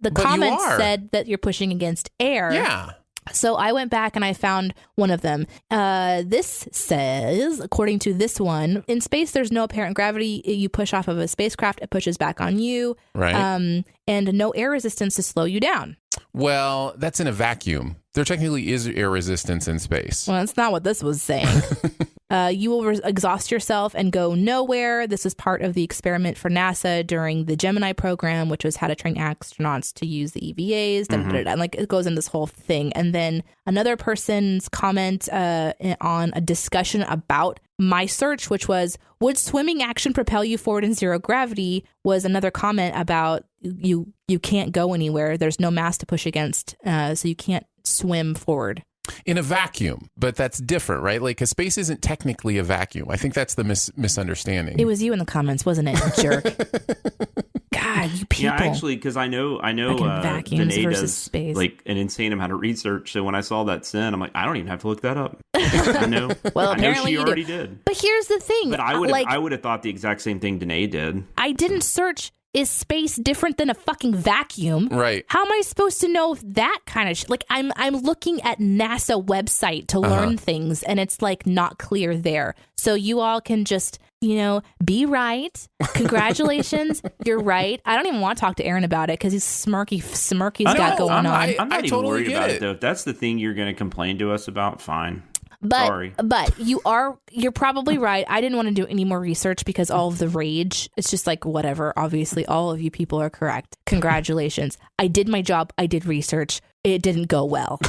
said that you're pushing against air.
Yeah.
So I went back and I found one of them. This says, according to this one, in space, there's no apparent gravity. You push off of a spacecraft, it pushes back on you.
Right.
And no air resistance to slow you down.
Well, that's in a vacuum. There technically is air resistance in space.
Well, that's not what this was saying. You will exhaust yourself and go nowhere. This is part of the experiment for NASA during the Gemini program, which was how to train astronauts to use the EVAs. And like it goes in this whole thing. And then another person's comment on a discussion about my search, which was, would swimming action propel you forward in zero gravity, was another comment about you can't go anywhere. There's no mass to push against, so you can't swim forward.
In a vacuum, but that's different, right? Like, 'cause space isn't technically a vacuum. I think that's the misunderstanding.
It was you in the comments, wasn't it, jerk? God, you people.
Yeah, actually, because I know
vacuums
Danae
versus
does
space.
like an insane amount of research. So when I saw that sin, I'm like, I don't even have to look that up. I know.
Well,
I know
apparently
she
you
already
do.
did.
But here's the thing.
But I would have thought the exact same thing Danae did.
I didn't search is space different than a fucking vacuum?
Right.
How am I supposed to know that kind of like I'm looking at NASA website to learn things, and it's like not clear there. So you all can just, be right. Congratulations. You're right. I don't even want to talk to Aaron about it because he's smirky's got going on.
I'm not even
totally
worried about
it.
it, though. If that's the thing you're going to complain to us about, fine.
But you're probably right. I didn't want to do any more research because all of the rage, it's just like, whatever. Obviously, all of you people are correct. Congratulations. I did my job. I did research. It didn't go well.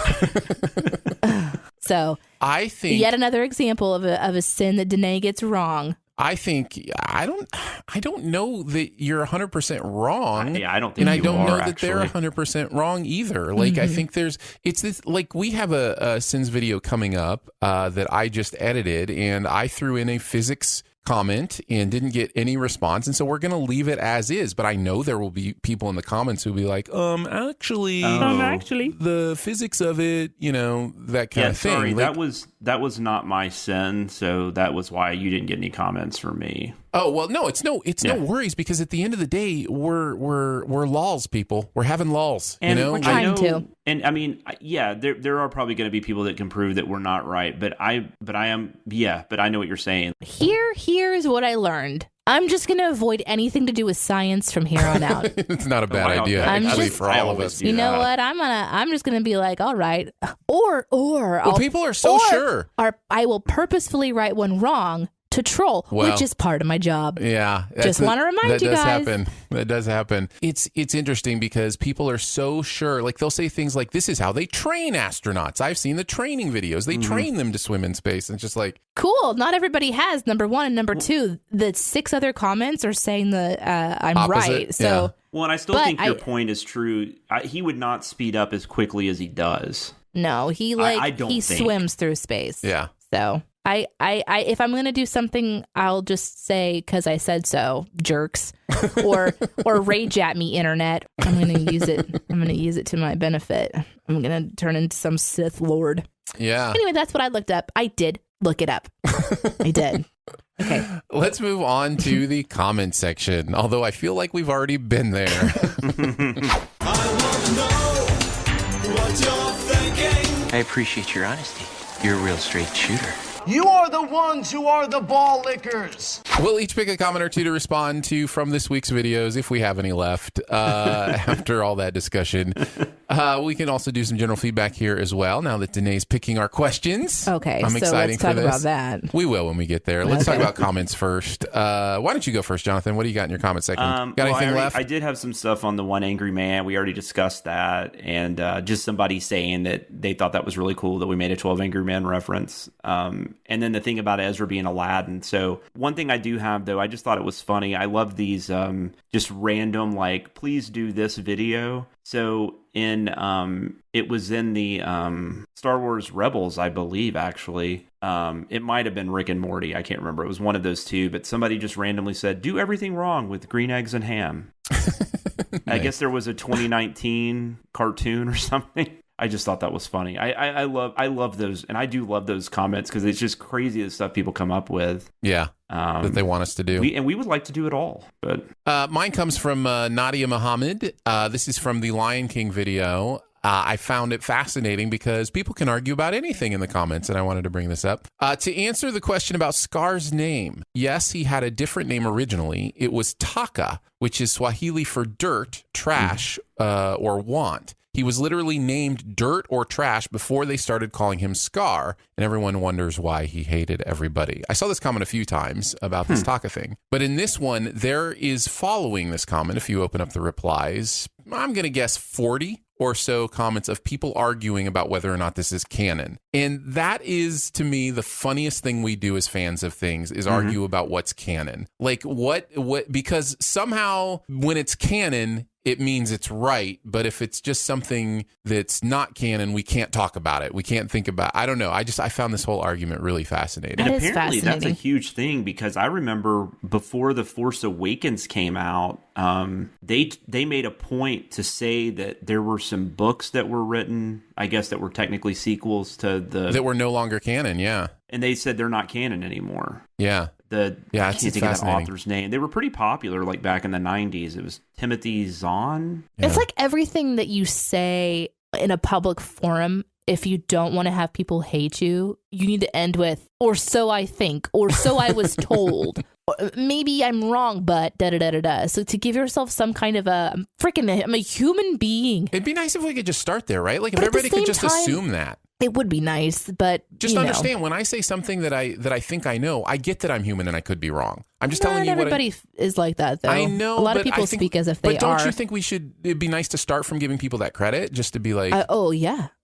So
I think
yet another example of a sin that Danae gets wrong.
I think I don't know that you're 100% wrong.
Yeah, I don't think
and
you
I don't
are,
know that
actually.
they're 100% wrong either. Like I think it's this, like we have a Sins video coming up that I just edited, and I threw in a physics comment and didn't get any response, and so we're going to leave it as is. But I know there will be people in the comments who'll be like, actually the physics of it, that kind of thing.
Sorry,
like,
that was not my sin, so that was why you didn't get any comments from me.
Oh, well, no, it's no worries, because at the end of the day, we're lols, people. We're having lols,
and
we're trying to.
And I mean, yeah, there are probably going to be people that can prove that we're not right, but I know what you're saying.
Here's what I learned. I'm just going to avoid anything to do with science from here on out.
It's not a bad idea, actually, for all of us.
You know what? I'm just going to be like, all right. Or
people are so sure.
I will purposefully write one wrong to troll, which is part of my job.
Yeah.
Just want to remind you guys.
That does happen. It's interesting because people are so sure. Like, they'll say things like, this is how they train astronauts. I've seen the training videos. They train them to swim in space. And it's just like,
cool. Not everybody has, number one. And number two, the 6 other comments are saying that I'm
opposite.
right. So,
yeah.
Well, and I still think your point is true. He would not speed up as quickly as he does.
No, he swims through space.
Yeah.
So I if I'm gonna do something, I'll just say because I said so, jerks, or rage at me, internet. I'm gonna use it to my benefit. I'm gonna turn into some Sith Lord.
Yeah.
Anyway, that's what I looked up. I did look it up. I did. Okay.
Let's move on to the comment section. Although I feel like we've already been there.
I want to know what you're thinking.
I appreciate your honesty. You're a real straight shooter.
You are the ones who are the ball lickers.
We'll each pick a comment or two to respond to from this week's videos, if we have any left, after all that discussion. We can also do some general feedback here as well, now that Danae's picking our questions.
Okay,
I'm excited
let's talk
for this.
about that.
We will when we get there. Let's talk about comments first. Why don't you go first, Jonathan? What do you got in your comment section? Got anything left?
I did have some stuff on the One Angry Man. We already discussed that. And just somebody saying that they thought that was really cool that we made a 12 Angry Men reference. And then the thing about Ezra being Aladdin. So one thing I do have, though, I just thought it was funny. I love these just random, like, please do this video. So it was in the Star Wars Rebels, I believe, actually. It might have been Rick and Morty. I can't remember. It was one of those two. But somebody just randomly said, do everything wrong with green eggs and ham. Nice. I guess there was a 2019 cartoon or something. I just thought that was funny. I love those, and I do love those comments because it's just crazy the stuff people come up with.
Yeah, that they want us to do.
We would like to do it all. But
mine comes from Nadia Muhammad. This is from the Lion King video. I found it fascinating because people can argue about anything in the comments, and I wanted to bring this up. To answer the question about Scar's name, yes, he had a different name originally. It was Taka, which is Swahili for dirt, trash, or want. He was literally named Dirt or Trash before they started calling him Scar, and everyone wonders why he hated everybody. I saw this comment a few times about this Taka thing, but in this one, there is following this comment, if you open up the replies, I'm going to guess 40 or so comments of people arguing about whether or not this is canon. And that is, to me, the funniest thing we do as fans of things is argue about what's canon. Like, what, because somehow when it's canon, it means it's right, but if it's just something that's not canon, we can't talk about it. We can't think about it. I don't know. I found this whole argument really fascinating.
And apparently that's a huge thing because I remember before The Force Awakens came out, they made a point to say that there were some books that were written, I guess, that were technically sequels to that
were no longer canon, yeah.
And they said they're not canon anymore.
Yeah.
I can't think of that
fascinating
author's name. They were pretty popular like back in the 90s. It was Timothy Zahn.
It's like everything that you say in a public forum. If you don't want to have people hate you, you need to end with, or so I think, or so I was told. Maybe I'm wrong, but da-da-da-da-da. So to give yourself some kind of I'm a human being.
It'd be nice if we could just start there, right? Like if everybody could just assume that.
It would be nice, but
just understand when I say something that I think I know, I get that I'm human and I could be wrong. I'm just telling you.
Everybody is like that, though.
I know.
A lot of people speak as if they are.
But don't you think it'd be nice to start from giving people that credit, just to be like,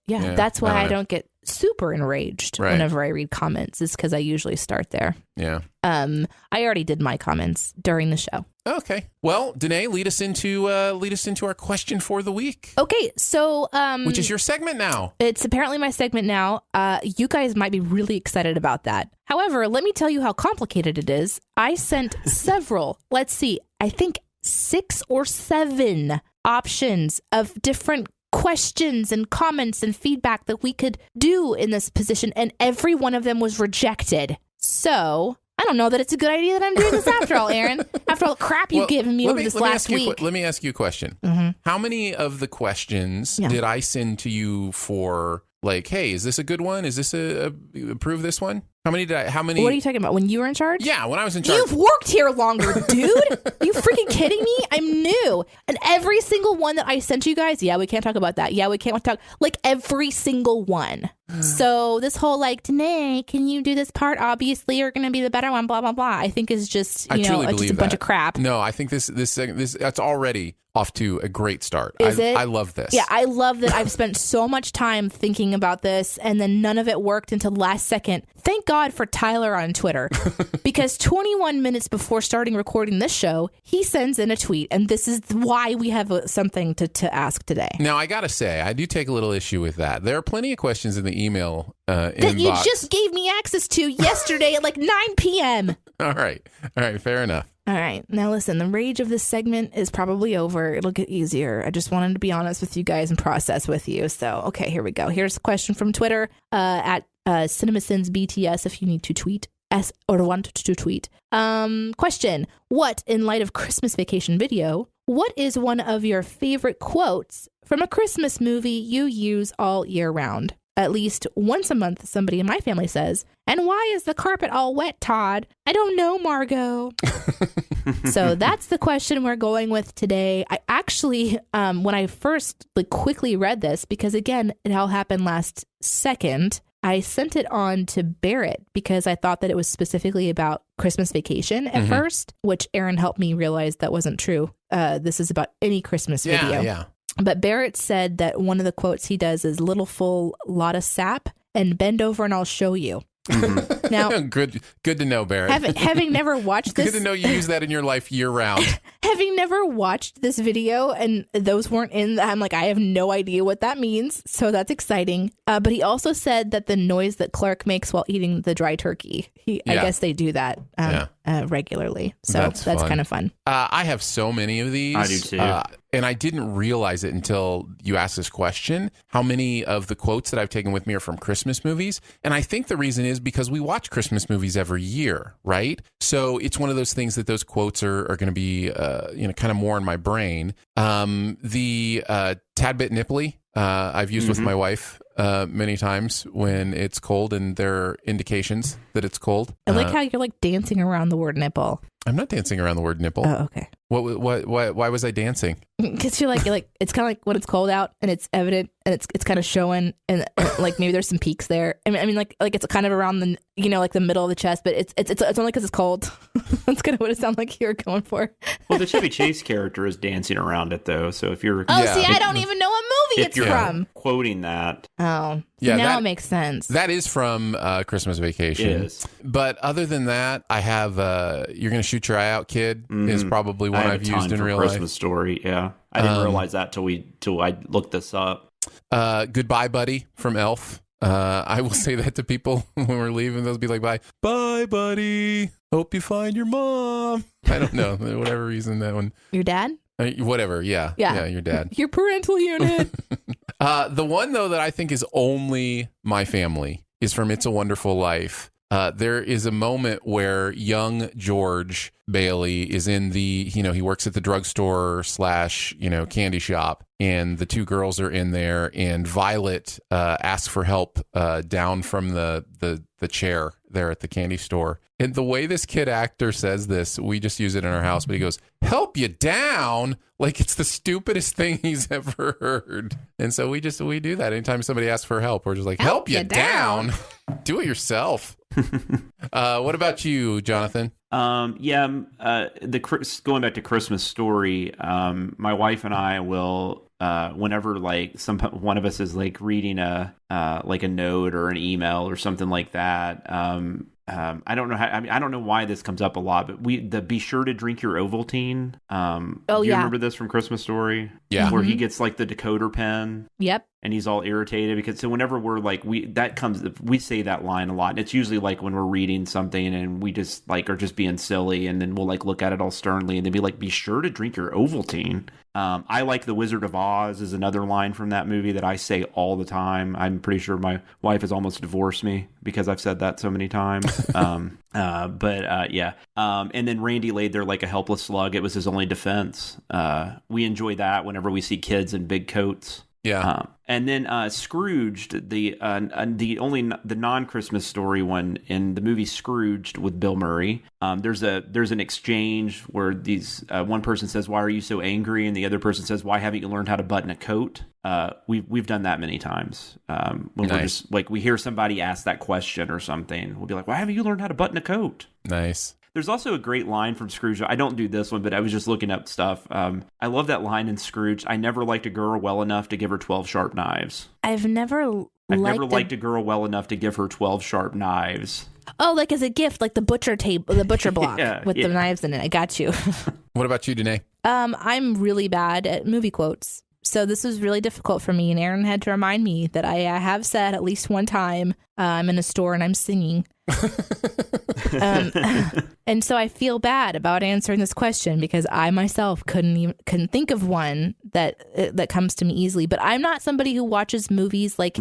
yeah. That's why I don't get super enraged whenever I read comments. Is because I usually start there.
Yeah.
I already did my comments during the show.
Okay. Well, Danae, lead us into our question for the week.
Okay, so
which is your segment now.
It's apparently my segment now. You guys might be really excited about that. However, let me tell you how complicated it is. I sent several. Let's see. I think 6 or 7 options of different questions and comments and feedback that we could do in this position, and every one of them was rejected. So I don't know that it's a good idea that I'm doing this after all, Aaron. After all the crap you've given me over this last week.
Let me ask you a question.
Mm-hmm.
How many of the questions did I send to you for, like, hey, is this a good one? Is this approve this one? How many? What
are you talking about? When you were in charge?
Yeah, when I was in charge.
You've worked here longer, dude. You freaking kidding me? I'm new. And every single one that I sent you guys, we can't talk about that. We can't talk. Like every single one. So this whole Danae, can you do this part? Obviously, you're going to be the better one, blah, blah, blah. I think is just,
I truly believe
just a bunch of crap.
No, I think this that's already off to a great start.
I
love this.
Yeah, I love that I've spent so much time thinking about this and then none of it worked until last second. Thank God for Tyler on Twitter, because 21 minutes before starting recording this show, he sends in a tweet, and this is why we have something to ask today.
Now, I got to say, I do take a little issue with that. There are plenty of questions in the email
that
inbox.
You just gave me access to yesterday at 9 p.m.
All right, fair enough.
All right. Now, listen, the rage of this segment is probably over. It'll get easier. I just wanted to be honest with you guys and process with you. So, okay, here we go. Here's a question from Twitter at CinemaSins BTS if you need to tweet or want to tweet. Question. What, in light of Christmas Vacation video, what is one of your favorite quotes from a Christmas movie you use all year round? At least once a month, somebody in my family says, "And why is the carpet all wet, Todd?" I don't know, Margot. So that's the question we're going with today. I actually, when I first quickly read this, because again, it all happened last second, I sent it on to Barrett because I thought that it was specifically about Christmas Vacation at first, which Aaron helped me realize that wasn't true. This is about any Christmas video. Yeah. But Barrett said that one of the quotes he does is "little full, lot of sap, and bend over and I'll show you." Mm-hmm. Now,
good to know, Barrett.
Having never watched this,
good to know you use that in your life year round.
Having never watched this video and those weren't in, I'm like, I have no idea what that means. So that's exciting. But he also said that the noise that Clark makes while eating the dry turkey, I guess they do that regularly. So that's kind of fun.
I have so many of these.
I do too.
And I didn't realize it until you asked this question, how many of the quotes that I've taken with me are from Christmas movies. And I think the reason is because we watch Christmas movies every year, right? So it's one of those things that those quotes are going to be, kind of more in my brain. The tad bit nipply, I've used with my wife many times when it's cold and there are indications that it's cold.
I like how you're dancing around the word nipple.
I'm not dancing around the word nipple.
Oh, okay.
Why was I dancing?
Because you're it's kind of like when it's cold out and it's evident and it's kind of showing and maybe there's some peaks there. I mean it's kind of around the the middle of the chest, but it's only because it's cold. That's kind of what it sounds like you're going for.
Well, the Chevy Chase character is dancing around it though, so if you're
I don't even know what movie it's from.
Quoting that.
Oh, yeah, now it makes sense.
That is from Christmas Vacation.
It is.
But other than that, I have "You're Gonna Shoot Your Eye Out, Kid" is probably one I've used in real
Christmas
life.
Story, yeah. I didn't realize that till I looked this up.
"Goodbye, Buddy" from Elf. I will say that to people when we're leaving. They'll be like, bye, buddy. Hope you find your mom. I don't know, whatever reason that one.
Your dad?
Whatever, yeah, your dad.
Your parental unit.
The one though that I think is only my family is from "It's a Wonderful Life." there is a moment where young George Bailey is in the, he works at the drugstore / candy shop, and the two girls are in there, and Violet asks for help down from the chair there at the candy store. And the way this kid actor says this, we just use it in our house, but he goes, "Help you down?" Like it's the stupidest thing he's ever heard. And so we do that anytime somebody asks for help. We're just like, help you down. Do it yourself. What about you, Jonathan?
Going back to Christmas Story, my wife and I will, whenever like one of us is like reading a note or an email or something like that, I don't know I don't know why this comes up a lot, but the be sure to drink your Ovaltine. Do you remember this from Christmas Story?
Yeah.
Where he gets like the decoder pen.
Yep.
And he's all irritated because whenever we're like we say that line a lot, and it's usually like when we're reading something and we just like are just being silly, and then we'll like look at it all sternly and then be like, be sure to drink your Ovaltine. I like The Wizard of Oz is another line from that movie that I say all the time. I'm pretty sure my wife has almost divorced me because I've said that so many times. And then Randy laid there like a helpless slug. It was his only defense. We enjoy that whenever we see kids in big coats.
Yeah.
And then Scrooged, the non-Christmas Story one in the movie Scrooged with Bill Murray. There's an exchange where these one person says, "Why are you so angry?" and the other person says, "Why haven't you learned how to button a coat?" We've done that many times. When we're just like we hear somebody ask that question or something, we'll be like, "Why haven't you learned how to button a coat?"
Nice.
There's also a great line from Scrooge. I don't do this one, but I was just looking up stuff. I love that line in Scrooge. "I never liked a girl well enough to give her 12 sharp knives."
I've never
liked a girl well enough to give her 12 sharp knives.
Oh, like as a gift, like the butcher block with the knives in it. I got you.
What about you, Danae?
I'm really bad at movie quotes. So this was really difficult for me, and Aaron had to remind me that I have said at least one time, I'm in a store and I'm singing. And so I feel bad about answering this question because I myself couldn't think of one that comes to me easily. But I'm not somebody who watches movies like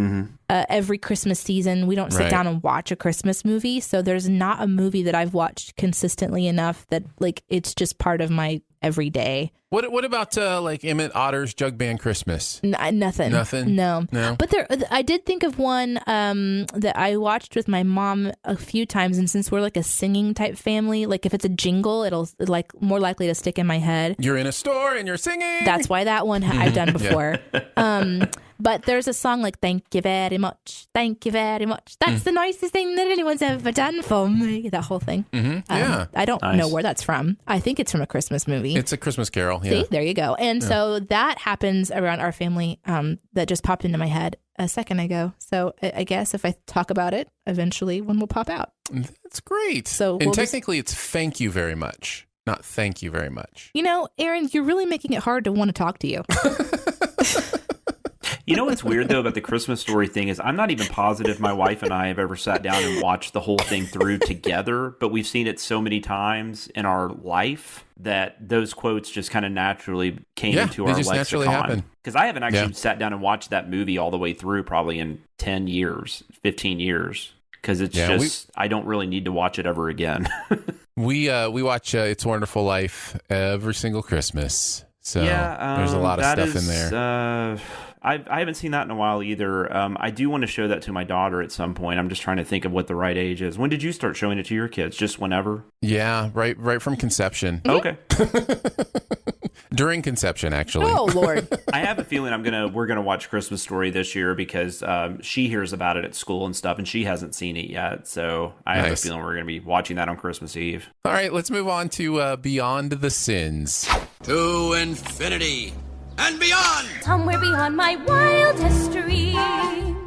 every Christmas season. We don't sit down and watch a Christmas movie. So there's not a movie that I've watched consistently enough that like it's just part of my every day.
What about like Emmett Otter's Jug Band Christmas?
Nothing. No. But I did think of one that I watched with my mom a few times, and since we're like a singing type family, like if it's a jingle, it'll like more likely to stick in my head.
You're in a store and you're singing.
That's why that one I've done before. But there's a song like "Thank you very much, thank you very much. That's the nicest thing that anyone's ever done for me." That whole thing.
Yeah.
I don't know where that's from. I think it's from a Christmas movie.
It's a Christmas Carol. Yeah.
See, there you go. And so that happens around our family. That just popped into my head a second ago. So I guess if I talk about it, eventually one will pop out.
That's great.
So
technically it's "thank you very much," not "thank you very much."
You know, Aaron, you're really making it hard to want to talk to you.
You know what's weird, though, about the Christmas Story thing is I'm not even positive my wife and I have ever sat down and watched the whole thing through together, but we've seen it so many times in our life that those quotes just kind of naturally came into our lexicon. Because I haven't actually sat down and watched that movie all the way through probably in 10 years, 15 years. Because it's I don't really need to watch it ever again.
We watch It's a Wonderful Life every single Christmas. So there's a lot of stuff in there.
I haven't seen that in a while either. I do want to show that to my daughter at some point. I'm just trying to think of what the right age is. When did you start showing it to your kids? Just whenever?
Yeah, right from conception.
Okay.
During conception, actually.
Oh, Lord.
I have a feeling we're gonna watch Christmas Story this year because she hears about it at school and stuff, and she hasn't seen it yet. So I have a feeling we're gonna be watching that on Christmas Eve.
All right, let's move on to Beyond the Sins.
To infinity and beyond.
Somewhere beyond my wildest dream.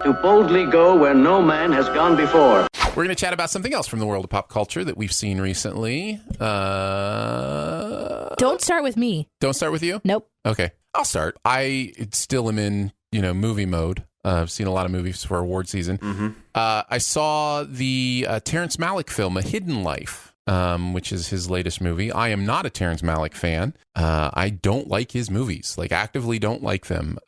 To boldly go where no man has gone before.
We're going to chat about something else from the world of pop culture that we've seen recently.
Don't start with me.
Don't start with you?
Nope.
Okay, I'll start. I still am in, movie mode. I've seen a lot of movies for award season. I saw the Terrence Malick film, A Hidden Life. Which is his latest movie. I am not a Terrence Malick fan. I don't like his movies, like actively don't like them.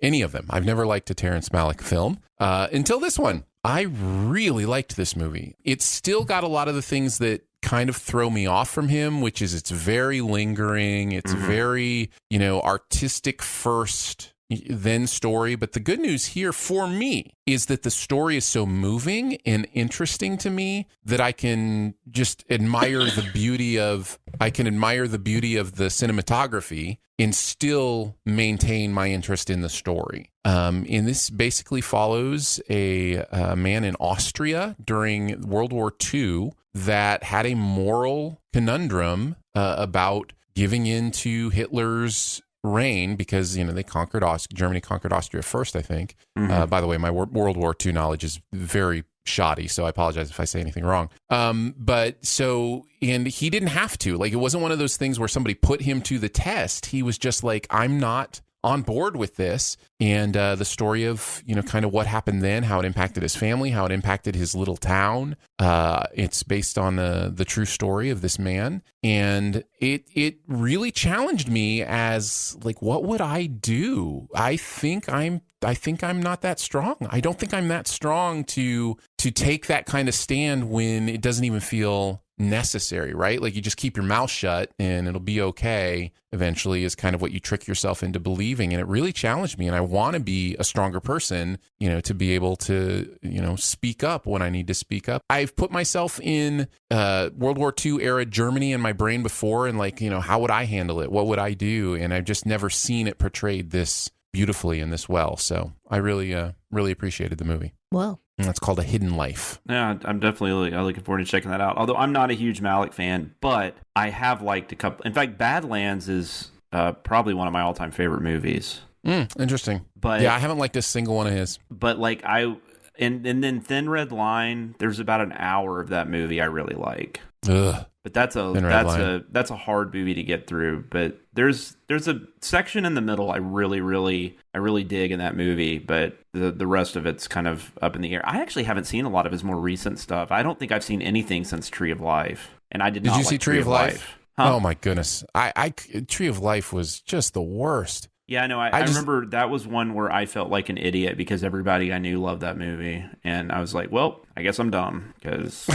Any of them. I've never liked a Terrence Malick film until this one. I really liked this movie. It's still got a lot of the things that kind of throw me off from him, which is it's very lingering. It's very, artistic first, then story. But the good news here for me is that the story is so moving and interesting to me that I can just admire the beauty of the cinematography and still maintain my interest in the story. And this basically follows a man in Austria during World War II that had a moral conundrum about giving in to Hitler's reign because, they conquered Germany conquered Austria first, I think. By the way, my World War II knowledge is very shoddy, so I apologize if I say anything wrong. And he didn't have to. Like, it wasn't one of those things where somebody put him to the test. He was just like, I'm not on board with this. And the story of, kind of what happened then, how it impacted his family, how it impacted his little town. It's based on the true story of this man. And it really challenged me as like, what would I do? I think I'm not that strong. I don't think I'm that strong to take that kind of stand when it doesn't even feel necessary, right? Like you just keep your mouth shut and it'll be okay eventually is kind of what you trick yourself into believing. And it really challenged me. And I want to be a stronger person, to be able to, speak up when I need to speak up. I've put myself in World War II era Germany in my brain before and like, how would I handle it? What would I do? And I've just never seen it portrayed this beautifully and this well. So I really appreciated the movie.
Well,
and that's called A Hidden Life.
Yeah, I'm definitely looking forward to checking that out. Although I'm not a huge Malick fan, but I have liked a couple. In fact, Badlands is probably one of my all-time favorite movies.
Interesting. But yeah, I haven't liked a single one of his.
But like and then Thin Red Line, there's about an hour of that movie I really like.
Ugh.
But that's a hard movie to get through. But there's a section in the middle I really dig in that movie, but the rest of it's kind of up in the air. I actually haven't seen a lot of his more recent stuff. I don't think I've seen anything since Tree of Life, and I did not.
Did you see
like
Tree of Life?
Huh?
Oh my goodness, I Tree of Life was just the worst.
Yeah, no, I remember that was one where I felt like an idiot because everybody I knew loved that movie. And I was like, well, I guess I'm dumb because...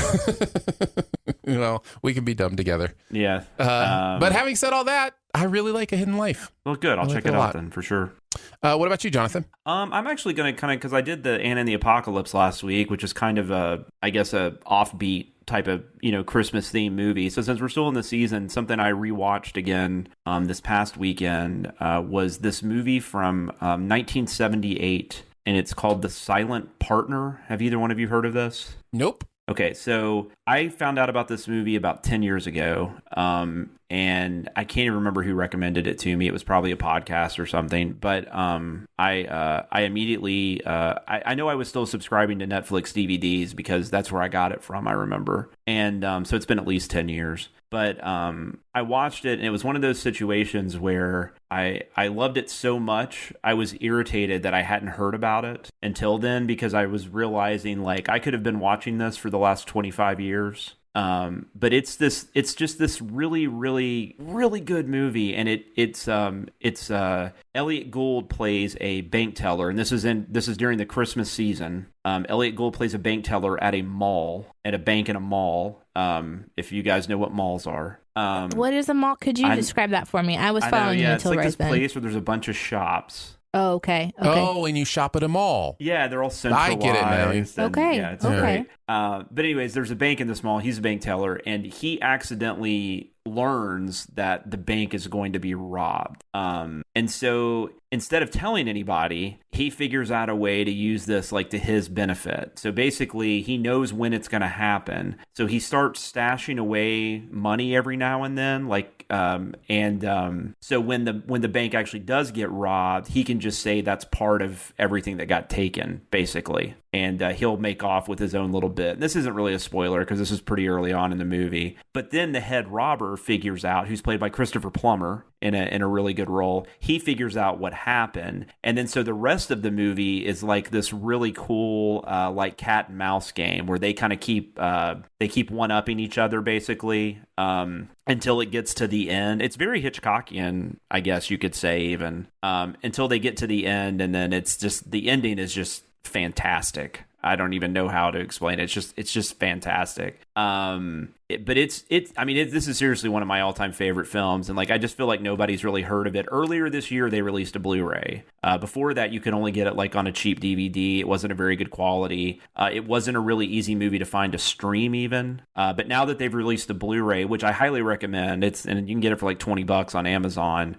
we can be dumb together.
Yeah.
But having said all that, I really like A Hidden Life.
Well, good. I'll check it out then, for sure.
What about you, Jonathan?
I'm actually going to because I did the Anna and the Apocalypse last week, which is kind of a offbeat type of, Christmas themed movie. So since we're still in the season, something I rewatched again this past weekend was this movie from 1978, and it's called The Silent Partner. Have either one of you heard of this?
Nope.
Okay, so I found out about this movie about 10 years ago, and I can't even remember who recommended it to me. It was probably a podcast or something, but I immediately, I know I was still subscribing to Netflix DVDs because that's where I got it from, I remember. And so it's been at least 10 years. But I watched it, and it was one of those situations where I loved it so much, I was irritated that I hadn't heard about it until then, because I was realizing, like, I could have been watching this for the last 25 years. But it's just this really, really, really good movie, and it's Elliot Gould plays a bank teller, and this is during the Christmas season. Elliot Gould plays a bank teller at a bank in a mall. If you guys know what malls are.
What is a mall? Could you describe that for me? I was following you until right then.
It's like this place where there's a bunch of shops.
Oh, okay.
Oh, and you shop at a mall.
Yeah, they're all centralized.
I get it now.
Okay.
Yeah, it's great. But anyways, there's a bank in this mall. He's a bank teller, and he accidentally learns that the bank is going to be robbed. And so instead of telling anybody, he figures out a way to use this like to his benefit. So basically, he knows when it's going to happen. So he starts stashing away money every now and then, so when the bank actually does get robbed, he can just say that's part of everything that got taken, basically. And he'll make off with his own little bit. This isn't really a spoiler because this is pretty early on in the movie. But then the head robber figures out, who's played by Christopher Plummer in a really good role. He figures out what happened. And then so the rest of the movie is like this really cool like cat and mouse game where they kind of keep one-upping each other, basically, until it gets to the end. It's very Hitchcockian, I guess you could say, even, until they get to the end. And then it's just, the ending is just fantastic. I don't even know how to explain it. It's just fantastic. This is seriously one of my all-time favorite films, and like I just feel like nobody's really heard of it. Earlier this year, they released a Blu-ray. Before that, you could only get it like on a cheap DVD. It wasn't a very good quality. It wasn't a really easy movie to find to stream even. But now that they've released the Blu-ray, which I highly recommend, and you can get it for like $20 on Amazon.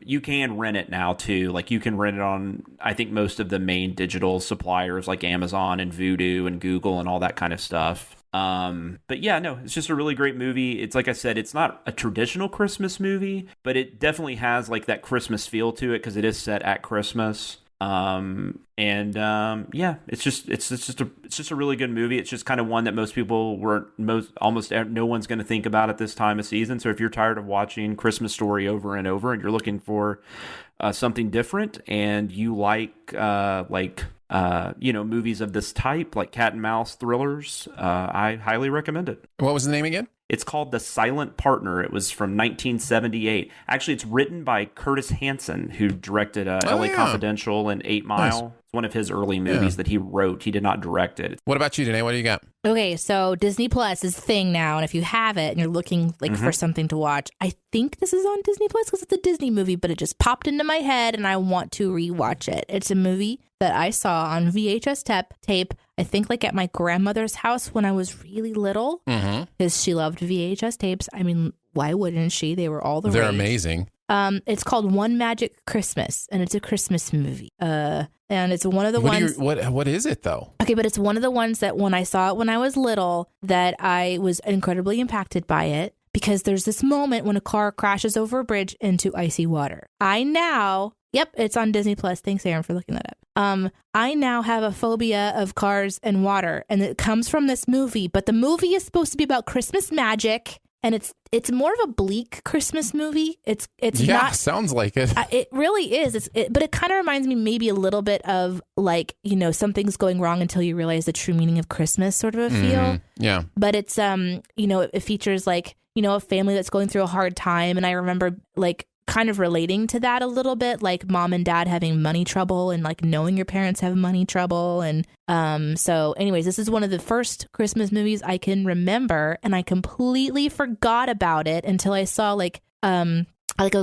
You can rent it now too. Like you can rent it on, I think, most of the main digital suppliers like Amazon and Vudu and Google and all that kind of stuff. But yeah, no, it's just a really great movie. It's like I said, it's not a traditional Christmas movie, but it definitely has like that Christmas feel to it because it is set at Christmas. It's just a really good movie. It's just kind of one that most people almost no one's going to think about at this time of season. So if you're tired of watching Christmas Story over and over and you're looking for something different and you like movies of this type, like cat and mouse thrillers, I highly recommend it.
What was the name again?
It's called The Silent Partner. It was from 1978. Actually, it's written by Curtis Hanson, who directed LA Confidential and 8 Mile. Nice. It's one of his early movies that he wrote. He did not direct it.
What about you, Danae? What do you got?
Okay, so Disney Plus is a thing now, and if you have it and you're looking for something to watch, I think this is on Disney Plus because it's a Disney movie, but it just popped into my head and I want to rewatch it. It's a movie that I saw on VHS tape, I think like at my grandmother's house when I was really little, because she loved VHS tapes. I mean, why wouldn't she? They were all the
They're
rage.
amazing.
It's called One Magic Christmas, and it's a Christmas movie. And it's one of the ones.
What is it though?
Okay, but it's one of the ones that when I saw it when I was little, that I was incredibly impacted by it because there's this moment when a car crashes over a bridge into icy water. Yep, it's on Disney Plus. Thanks, Aaron, for looking that up. I now have a phobia of cars and water, and it comes from this movie. But the movie is supposed to be about Christmas magic. And it's more of a bleak Christmas movie. It's not.
Sounds like it.
It really is. But it kind of reminds me maybe a little bit of like, something's going wrong until you realize the true meaning of Christmas sort of a feel.
Yeah.
But it's it features like, a family that's going through a hard time, and I remember like kind of relating to that a little bit, like mom and dad having money trouble and like knowing your parents have money trouble. And so anyways, this is one of the first Christmas movies I can remember, and I completely forgot about it until I saw like a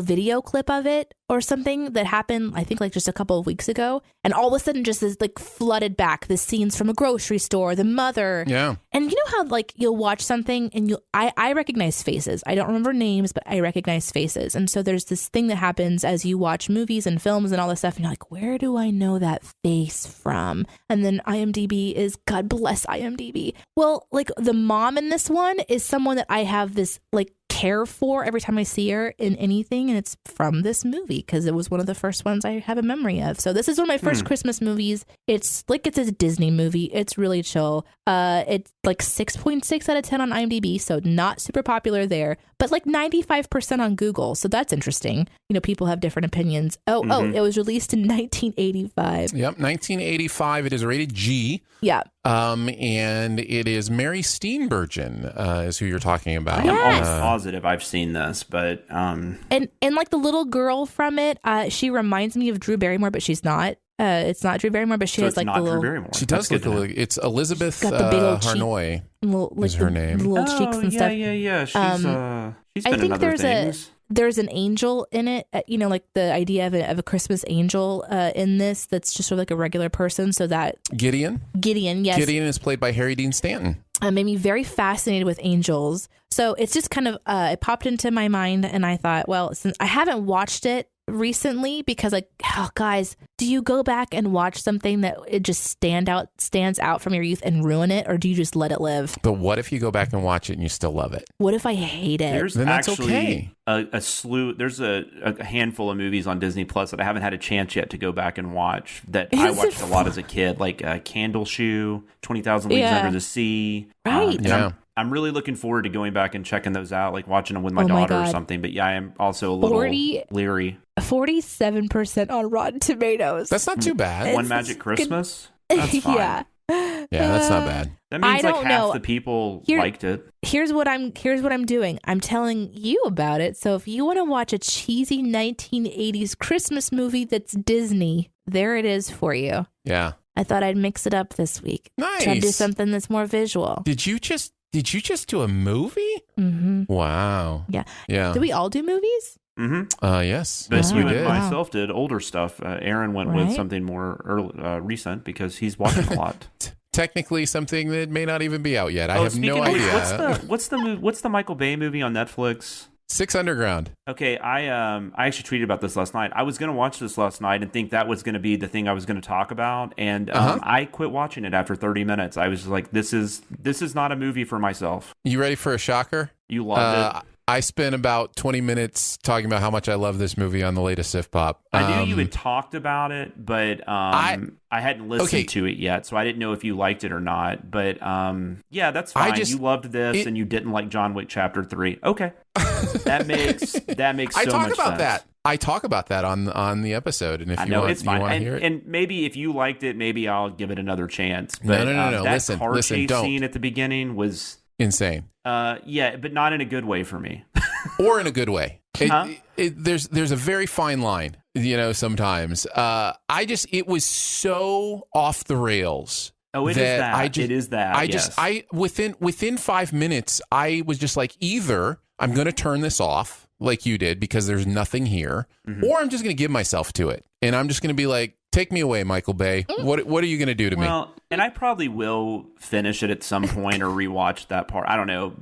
video clip of it or something that happened, I think like just a couple of weeks ago. And all of a sudden just is like flooded back the scenes from a grocery store, the mother.
Yeah.
And you know how like you'll watch something and I recognize faces. I don't remember names, but I recognize faces. And so there's this thing that happens as you watch movies and films and all this stuff. And you're like, where do I know that face from? And then IMDb is, God bless IMDb. Well, like the mom in this one is someone that I have this like care for every time I see her in anything, and it's from this movie because it was one of the first ones I have a memory of. So this is one of my first Christmas movies. It's a Disney movie. It's really chill. It's like 6.6 out of 10 on IMDb, so not super popular there, but like 95% on Google. So that's interesting. People have different opinions. Oh, it was released in 1985.
Yep, 1985. It is rated G.
Yeah.
And it is Mary Steenburgen is who you're talking about.
I'm almost positive I've seen this, but
and like the little girl from it, she reminds me of Drew Barrymore, but she's not. It's not Drew Barrymore, but she has like the little.
She does look a little. It's Elizabeth Harnoy. Is her name?
Little cheeks and stuff.
Yeah. She's been in other things.
There's an angel in it, like the idea of a Christmas angel in this that's just sort of like a regular person. So that
Gideon,
yes.
Gideon is played by Harry Dean Stanton.
Made me very fascinated with angels. So it's just kind of, it popped into my mind and I thought, well, since I haven't watched it recently because like, guys, do you go back and watch something that it just stands out from your youth and ruin it, or do you just let it live?
But what if you go back and watch it and you still love it?
What if I hate it?
Then that's okay.
A slew. There's a handful of movies on Disney Plus that I haven't had a chance yet to go back and watch that I watched a lot as a kid, like Candle Shoe, 20,000 Leagues Under the Sea.
Right.
I'm really looking forward to going back and checking those out, like watching them with my daughter or something. But yeah, I am also a little leery.
47% on Rotten Tomatoes.
That's not too bad.
One Magic Christmas? That's fine.
Yeah.
Yeah, that's not bad.
That means like half the people liked it.
Here's what I'm doing. I'm telling you about it. So if you want to watch a cheesy 1980s Christmas movie that's Disney, there it is for you.
Yeah.
I thought I'd mix it up this week.
Nice.
Try to do something that's more visual.
Did you just do a movie?
Mm-hmm.
Wow.
Yeah.
Yeah.
Did we all do movies?
Mm-hmm.
Yes.
But
Yes,
you
we
and
did.
myself did older stuff. Aaron went with something more recent because he's watching a lot.
Technically, something that may not even be out yet. I have no
of,
idea.
What's the Michael Bay movie on Netflix?
6 Underground.
Okay, I actually tweeted about this last night. I was going to watch this last night and think that was going to be the thing I was going to talk about, and I quit watching it after 30 minutes. I was like, this is not a movie for myself.
You ready for a shocker?
You loved it.
I spent about 20 minutes talking about how much I love this movie on the latest Sif Pop.
I knew you had talked about it, but I hadn't listened to it yet, so I didn't know if you liked it or not. But yeah, that's fine. You loved this, and you didn't like John Wick Chapter 3. Okay, that makes so much sense.
I talk about that on the episode, and if you want to hear it,
and maybe if you liked it, maybe I'll give it another chance. But,
no.
That car chase scene at the beginning was
insane.
Yeah, but not in a good way for me.
Or in a good way. There's a very fine line, sometimes. It was so off the rails.
Oh, it is that.
Within 5 minutes, I was just like, either I'm going to turn this off like you did because there's nothing here, or I'm just going to give myself to it. And I'm just going to be like, take me away, Michael Bay. What are you going to do to me?
Well, and I probably will finish it at some point or rewatch that part. I don't know.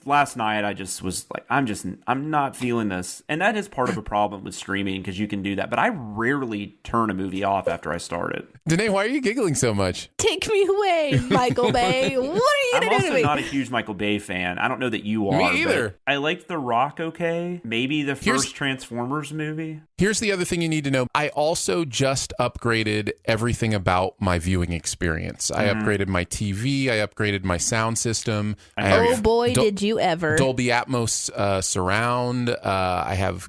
Last night I just was like, I'm not feeling this. And that is part of a problem with streaming because you can do that. But I rarely turn a movie off after I start it.
Danae, why are you giggling so much?
Take me away, Michael Bay. What are you going to do to me?
I'm also not a huge Michael Bay fan. I don't know that you are.
Me either.
I liked The Rock okay. Maybe the first Transformers movie.
Here's the other thing you need to know. I also just upgraded everything about my viewing experience. I upgraded my TV. I upgraded my sound system.
Oh boy, did you ever.
Dolby Atmos surround. I have,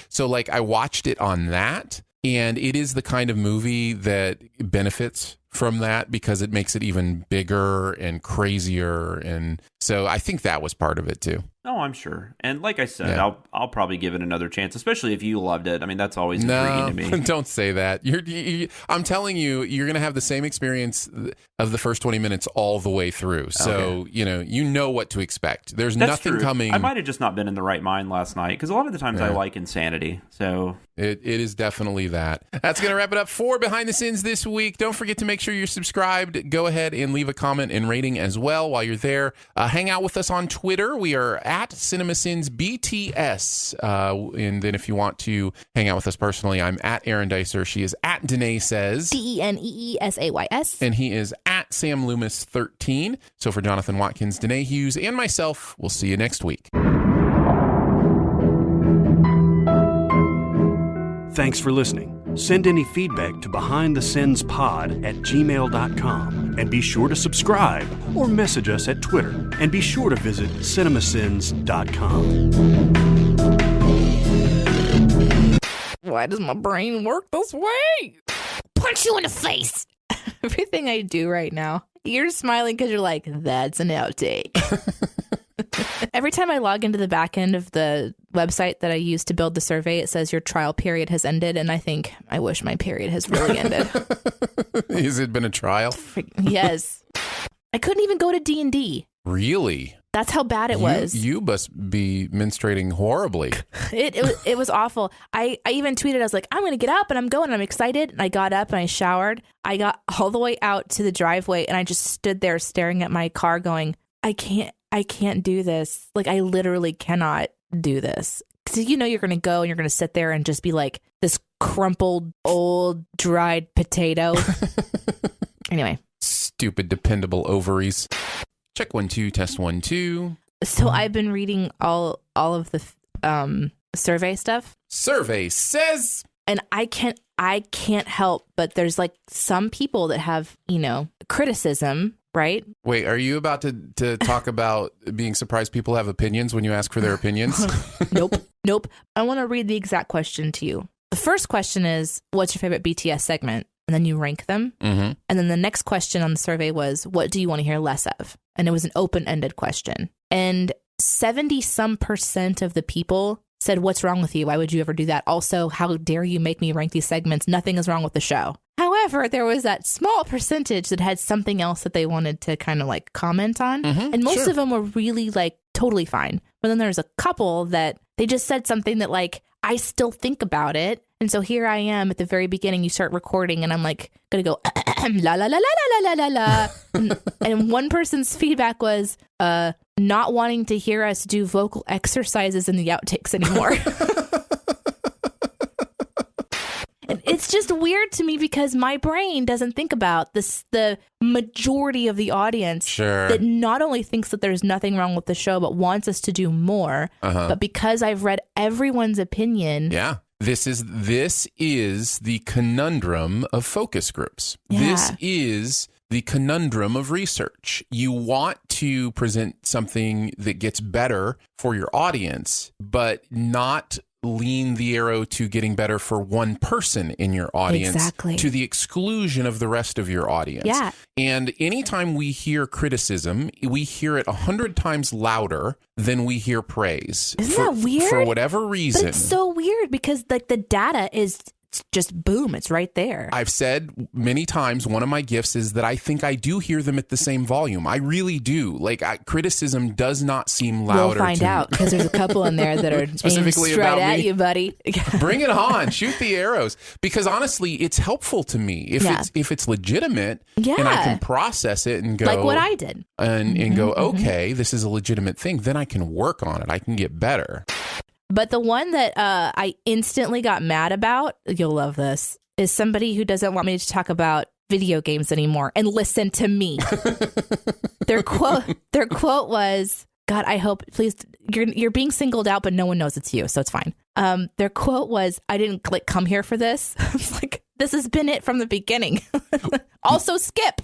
so like I watched it on that, and it is the kind of movie that benefits from that because it makes it even bigger and crazier. And so I think that was part of it too.
Oh, I'm sure. And like I said, I'll probably give it another chance, especially if you loved it. I mean, that's always intriguing to me.
Don't say that. I'm telling you, you're going to have the same experience of the first 20 minutes all the way through. So, you know what to expect. That's nothing coming.
I might have just not been in the right mind last night because a lot of the times I like insanity. So
it is definitely that. That's going to wrap it up for Behind the Sins this week. Don't forget to make sure you're subscribed. Go ahead and leave a comment and rating as well while you're there. Hang out with us on Twitter. We are at CinemaSins BTS. And then if you want to hang out with us personally, I'm at Aaron Dicer. She is at Danae Says.
DeneeSays.
And he is at Sam Loomis 13. So for Jonathan Watkins, Danae Hughes, and myself, we'll see you next week.
Thanks for listening. Send any feedback to behindthesinspod@gmail.com. And be sure to subscribe or message us at Twitter. And be sure to visit cinemasins.com.
Why does my brain work this way? Punch you in the face. Everything I do right now. You're smiling because you're like, that's an outtake. Every time I log into the back end of the website that I used to build the survey, it says your trial period has ended. And I think, I wish my period has really ended.
Has it been a trial?
Yes. I couldn't even go to D&D.
Really?
That's how bad it was.
You must be menstruating horribly.
It was awful. I even tweeted, I was like, I'm going to get up and I'm going. I'm excited. And I got up and I showered. I got all the way out to the driveway and I just stood there staring at my car going, I can't do this. Like, I literally cannot do this. Because you're going to go and you're going to sit there and just be like this crumpled, old, dried potato. Anyway.
Stupid, dependable ovaries. Check 1 2, test 1 2.
So I've been reading all of the survey stuff.
Survey says.
And I can't help, but there's like some people that have, criticism. Right?
Wait, are you about to talk about being surprised people have opinions when you ask for their opinions?
Nope. I want to read the exact question to you. The first question is, what's your favorite BTS segment? And then you rank them.
Mm-hmm.
And then the next question on the survey was, what do you want to hear less of? And it was an open-ended question. And 70% of the people said, what's wrong with you? Why would you ever do that? Also, how dare you make me rank these segments? Nothing is wrong with the show. However, However, there was that small percentage that had something else that they wanted to kind of like comment on. And most of them were really like totally fine. But then there's a couple that they just said something that like, I still think about it. And so here I am at the very beginning, you start recording and I'm like, going to go, la, la, la, la, la, la, la, la. And one person's feedback was not wanting to hear us do vocal exercises in the outtakes anymore. And it's just weird to me because my brain doesn't think about this. The majority of the audience that not only thinks that there's nothing wrong with the show, but wants us to do more. But because I've read everyone's opinion.
Yeah. This is the conundrum of focus groups. This is the conundrum of research. You want to present something that gets better for your audience, but not lean the arrow to getting better for one person in your audience to the exclusion of the rest of your audience.
Yeah.
And anytime we hear criticism, we hear it 100 times louder than we hear praise.
Isn't that weird?
For whatever reason.
But it's so weird because like the data is just boom, it's right there.
I've said many times, one of my gifts is that I think I do hear them at the same volume. I really do. Like criticism does not seem louder.
We'll find out because there's a couple in there that are
specifically
aimed straight at
me.
you, buddy.
Bring it on. Shoot the arrows. Because honestly, it's helpful to me if it's legitimate and I can process it and go
like what I did
and go, okay, this is a legitimate thing. Then I can work on it. I can get better.
But the one that I instantly got mad about, you'll love this, is somebody who doesn't want me to talk about video games anymore. And listen to me. Their quote was, God, I hope, please, you're being singled out, but no one knows it's you, so it's fine. Their quote was, I didn't come here for this. I was like, this has been it from the beginning. Also skip.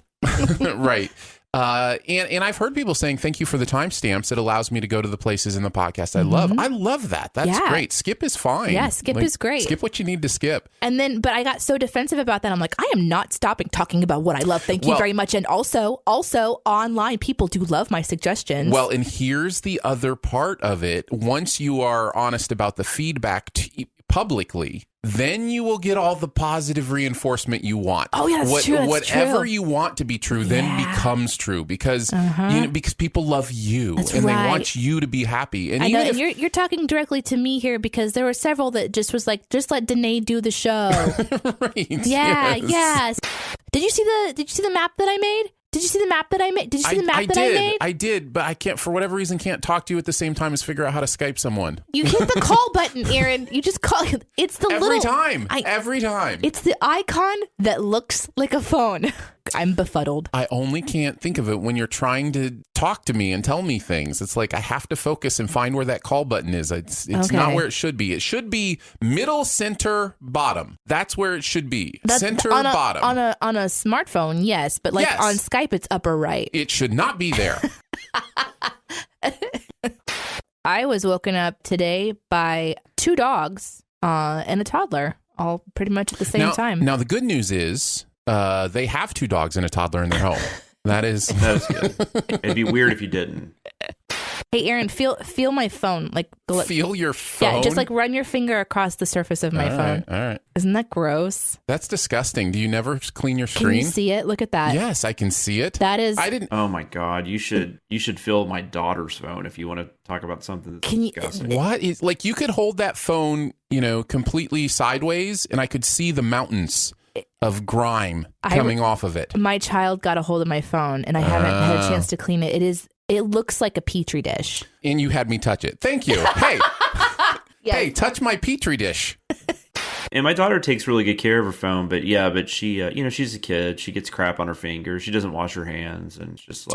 Right. And I've heard people saying, thank you for the timestamps. It allows me to go to the places in the podcast I love. I love that. That's great. Skip is fine.
Yeah, skip is great.
Skip what you need to skip.
And then, but I got so defensive about that. I'm like, I am not stopping talking about what I love. Thank you very much. And also online, people do love my suggestions.
Well, and here's the other part of it. Once you are honest about the feedback publicly, then you will get all the positive reinforcement you want.
Oh, yeah, that's true.
Whatever you want to be true then becomes true because because people love you they want you to be happy. And
I know, and you're talking directly to me here because there were several that just was like, just let Danae do the show.
Right.
Yeah. Yes. Did you see the map that I made? Did you see the map that I made?
I did, but I can't, for whatever reason, can't talk to you at the same time as figure out how to Skype someone.
You hit the call button, Aaron. You just call. It's the
every time.
It's the icon that looks like a phone. I'm befuddled.
I only can't think of it when you're trying to talk to me and tell me things. It's like I have to focus and find where that call button is. It's not where it should be. It should be middle, center, bottom. That's where it should be. Center, bottom.
On a smartphone, yes, but on Skype, it's upper right.
It should not be there.
I was woken up today by 2 dogs and a toddler, all pretty much at the same time.
Now, the good news is they have 2 dogs and a toddler in their home. That is
good. It'd be weird if you didn't.
Hey, Aaron, feel my phone.
Feel your phone?
Yeah, just run your finger across the surface of my phone.
All right.
Isn't that gross?
That's disgusting. Do you never clean your screen?
Can you see it? Look at that.
Yes, I can see it.
That is.
I didn't.
Oh my God! You should feel my daughter's phone if you want to talk about something that's disgusting.
What is you could hold that phone, completely sideways, and I could see the mountains of grime coming off of it.
My child got a hold of my phone, and I haven't had a chance to clean it. It looks like a Petri dish.
And you had me touch it. Thank you. Hey,
yes.
Hey, touch my Petri dish.
And my daughter takes really good care of her phone, but she, she's a kid. She gets crap on her fingers. She doesn't wash her hands, and it's just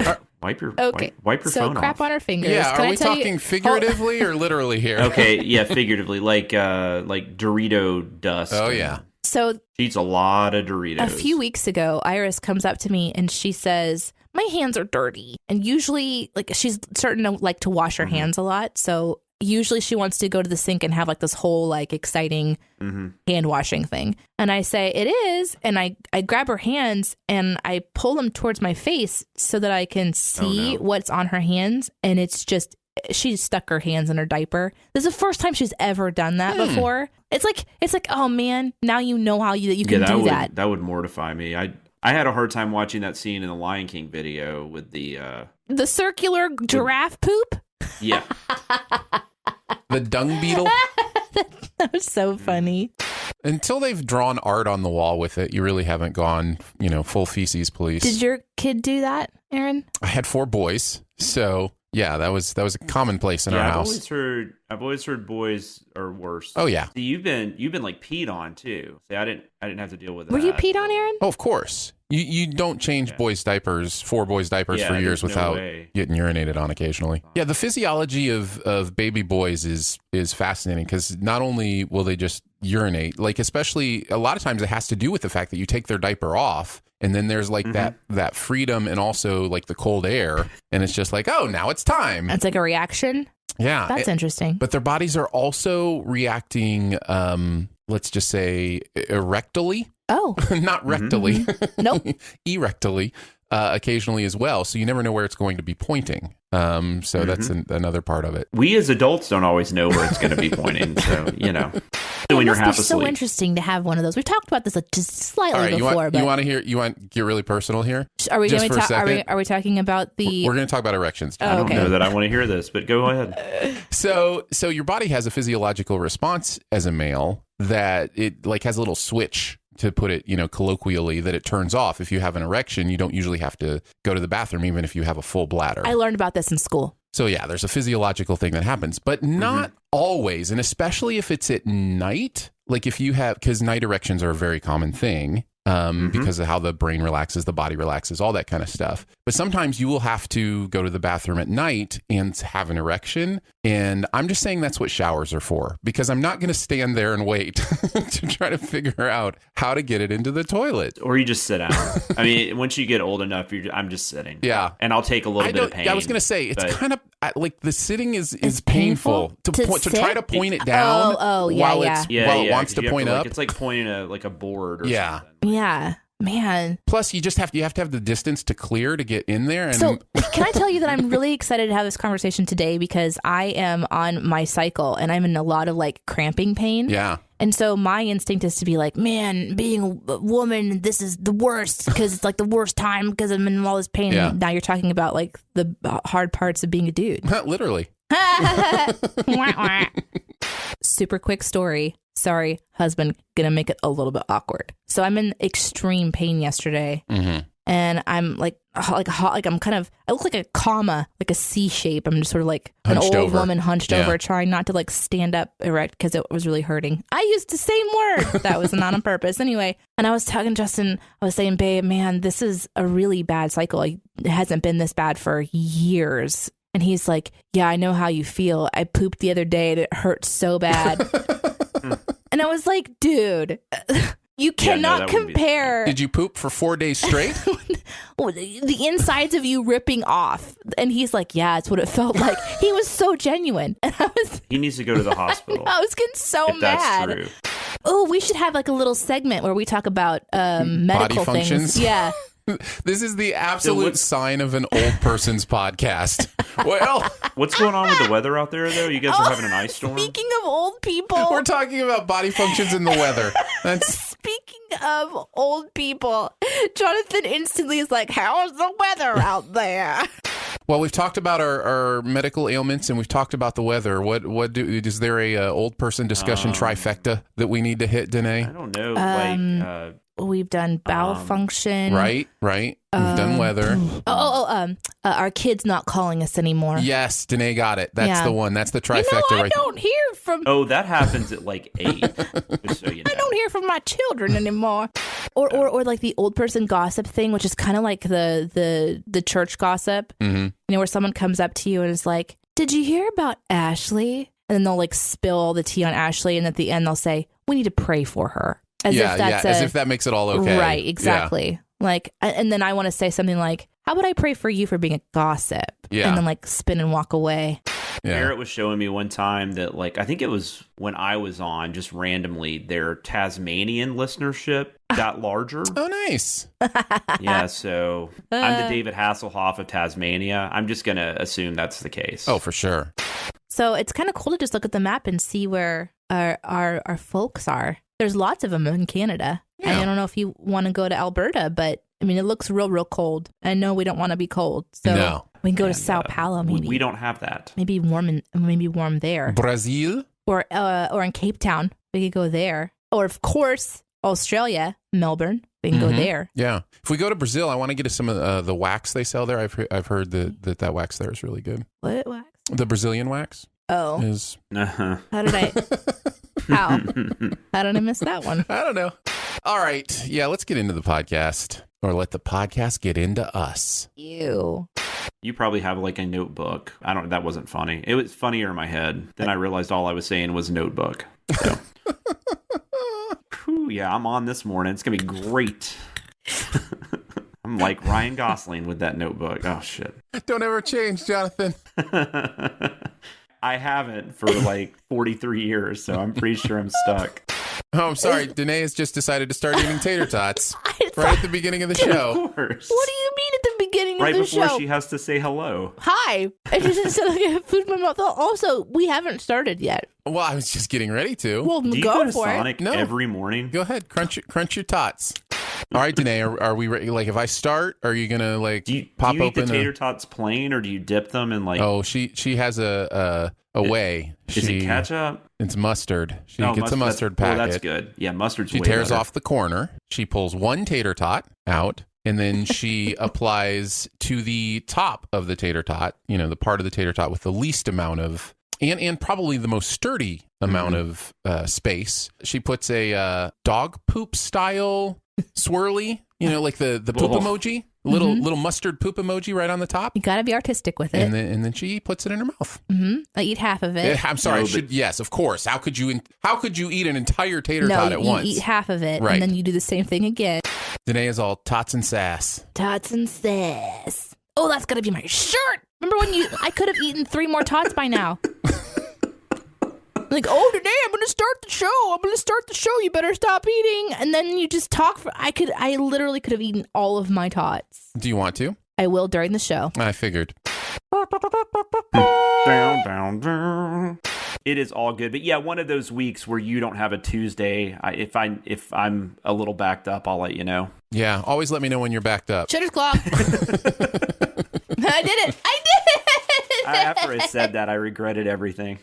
wipe your phone off.
So crap on her fingers.
Yeah, are we talking figuratively or literally here?
Okay, yeah, figuratively, like Dorito dust.
Oh yeah.
So
she eats a lot of Doritos.
A few weeks ago, Iris comes up to me and she says, my hands are dirty. And usually, she's starting to wash her hands a lot. So usually she wants to go to the sink and have this whole exciting hand washing thing. And I say, it is. And I grab her hands and I pull them towards my face so that I can see what's on her hands. And it's just she stuck her hands in her diaper. This is the first time she's ever done that before. It's like, oh man, now you know that you can do that.
That would mortify me. I had a hard time watching that scene in the Lion King video with the
circular giraffe poop.
Yeah.
The dung beetle.
That was so funny.
Until they've drawn art on the wall with it, you really haven't gone, full feces police.
Did your kid do that, Aaron?
I had 4 boys, so yeah, that was a commonplace in our house.
I've always heard boys are worse.
Oh yeah.
See, you've been like peed on too. See, I didn't have to deal with that.
Were you peed on, Aaron?
Oh, of course. You don't change 4 boys' diapers for years without getting urinated on occasionally. Yeah, the physiology of baby boys is fascinating because not only will they just urinate, like especially a lot of times it has to do with the fact that you take their diaper off and then there's like that freedom and also like the cold air and it's just like, oh, now it's time.
It's like a reaction.
Yeah.
That's interesting.
But their bodies are also reacting, let's just say erectally.
Oh.
Not rectally.
Nope.
Erectally, occasionally as well. So you never know where it's going to be pointing. So that's another part of it.
We as adults don't always know where it's going to be pointing. So, when you're half asleep.
So interesting to have one of those. We've talked about this just slightly before.
You want to get really personal here?
Are we going to are we talking about the...
We're going to talk about erections.
I don't know that I want to hear this, but go ahead.
So your body has a physiological response as a male that it like has a little switch, to put it, colloquially, that it turns off. If you have an erection, you don't usually have to go to the bathroom, even if you have a full bladder.
I learned about this in school.
So yeah, there's a physiological thing that happens, but not always. And especially if it's at night, like if you have, because night erections are a very common thing. Because of how the brain relaxes, the body relaxes, all that kind of stuff. But sometimes you will have to go to the bathroom at night and have an erection. And I'm just saying that's what showers are for, because I'm not going to stand there and wait to try to figure out how to get it into the toilet.
Or you just sit down. I mean, once you get old enough, I'm just sitting.
Yeah.
And I'll take a little bit of pain.
I was going to say, it's kind of like the sitting is painful. To try to point it down while it wants to point up.
It's like pointing a board or something.
Yeah, man.
Plus, you have to have the distance to clear to get in there. And
so, can I tell you that I'm really excited to have this conversation today because I am on my cycle and I'm in a lot of like cramping pain.
Yeah.
And so my instinct is to be like, man, being a woman, this is the worst because it's like the worst time because I'm in all this pain.
Yeah.
And now you're talking about like the hard parts of being a dude.
Literally.
Super quick story. Sorry, husband, gonna make it a little bit awkward. So I'm in extreme pain yesterday, and I'm like I'm kind of, I look like a comma, like a C shape. I'm just sort of like
hunched
an old
over.
woman hunched over, trying not to like stand up erect because it was really hurting. I used the same word. That was not on purpose. Anyway, and I was talking to Justin, I was saying, babe, man, this is a really bad cycle. It hasn't been this bad for years. And he's like, yeah, I know how you feel. I pooped the other day and it hurt so bad. And I was like, dude, you cannot compare.
Did you poop for 4 days straight?
The insides of you ripping off. And he's like, yeah, it's what it felt like. He was so genuine. And
he needs to go to the hospital.
I was getting so mad.
That's true.
Oh, we should have like a little segment where we talk about medical
body functions.
things. Yeah.
This is the absolute sign of an old person's podcast. Well,
what's going on with the weather out there, though? You guys are having an ice storm?
Speaking of old people.
We're talking about body functions in the weather.
Speaking of old people, Jonathan instantly is like, how's the weather out there?
Well, we've talked about our medical ailments and we've talked about the weather. Is there a old person discussion trifecta that we need to hit, Danae?
I don't know.
We've done bowel function.
Right. We've done weather.
Our kid's not calling us anymore.
Yes, Danae got it. That's the one. That's the trifecta
I don't hear from...
Oh, that happens at like 8. Just so you know.
I don't hear from my children anymore. Or like the old person gossip thing, which is kind of like the church gossip.
Mm-hmm.
Where someone comes up to you and is like, did you hear about Ashley? And then they'll like spill all the tea on Ashley. And at the end, they'll say, we need to pray for her. As if that
makes it all okay.
Right, exactly. Yeah. Like, and then I want to say something like, how about I pray for you for being a gossip?
Yeah.
And then like spin and walk away.
Barrett was showing me one time that, like, I think it was when I was on, just randomly, their Tasmanian listenership got larger.
Oh, nice.
Yeah, so I'm the David Hasselhoff of Tasmania. I'm just going to assume that's the case.
Oh, for sure.
So it's kind of cool to just look at the map and see where our folks are. There's lots of them in Canada.
Yeah.
I don't know if you want to go to Alberta, but I mean, it looks real cold. I know we don't want to be cold. So we can go to Sao Paulo, maybe.
We don't have that.
Maybe warm there.
Brazil?
Or in Cape Town. We could go there. Or, of course, Australia, Melbourne. We can go there.
Yeah. If we go to Brazil, I want to get some of the wax they sell there. I've heard that wax there is really good.
What wax?
The Brazilian wax.
Oh.
Is...
How did I miss that one?
I don't know. All right. Yeah, let's get into the podcast. Or let the podcast get into us.
Ew.
You probably have like a notebook. That wasn't funny. It was funnier in my head. Then I realized all I was saying was notebook. So. Whew, yeah, I'm on this morning. It's going to be great. I'm like Ryan Gosling with that notebook. Oh, shit.
Don't ever change, Jonathan.
I haven't for like 43 years, so I'm pretty sure I'm stuck.
Oh, I'm sorry. Danae has just decided to start eating tater tots right at the beginning of the show.
Of course.
What do you mean at the beginning
right
of the show?
Right before she has to say hello.
Hi. I just said I have food in my mouth. Also, we haven't started yet.
Well, I was just getting ready to.
Well,
do you
go
to
for
Sonic
it.
every morning?
Go ahead. Crunch your tots. All right, Danae, are we ready? Like, if I start, are you going to, like, pop
open? Do you eat
open
the tater tots plain, or do you dip them in, like...
Oh, she has a way.
Is it ketchup?
It's mustard. She gets a mustard packet.
Oh, that's good. Yeah, mustard's
She
way
tears
better.
off the corner. She pulls one tater tot out, and then she applies to the top of the tater tot, the part of the tater tot with the least amount of... And probably the most sturdy amount of space. She puts a dog poop style swirly, like the poop emoji, little mustard poop emoji right on the top.
You got to be artistic with it.
And then she puts it in her mouth.
I eat half of it.
I'm sorry. Yes, of course. How could you eat an entire tater tot at once?
You eat half of it,
right.
And then you do the same thing again.
Danae is all tots and sass.
Tots and sass. Oh, that's gonna be my shirt. Remember when I could have eaten 3 more tots by now. Like, oh, today I'm gonna start the show. You better stop eating. And then you just talk I literally could have eaten all of my tots.
Do you want to?
I will during the show.
I figured.
It is all good. But yeah, one of those weeks where you don't have a Tuesday, if I'm a little backed up, I'll let you know.
Yeah, always let me know when you're backed up.
Shutter's clock. I did it.
After I said that, I regretted everything.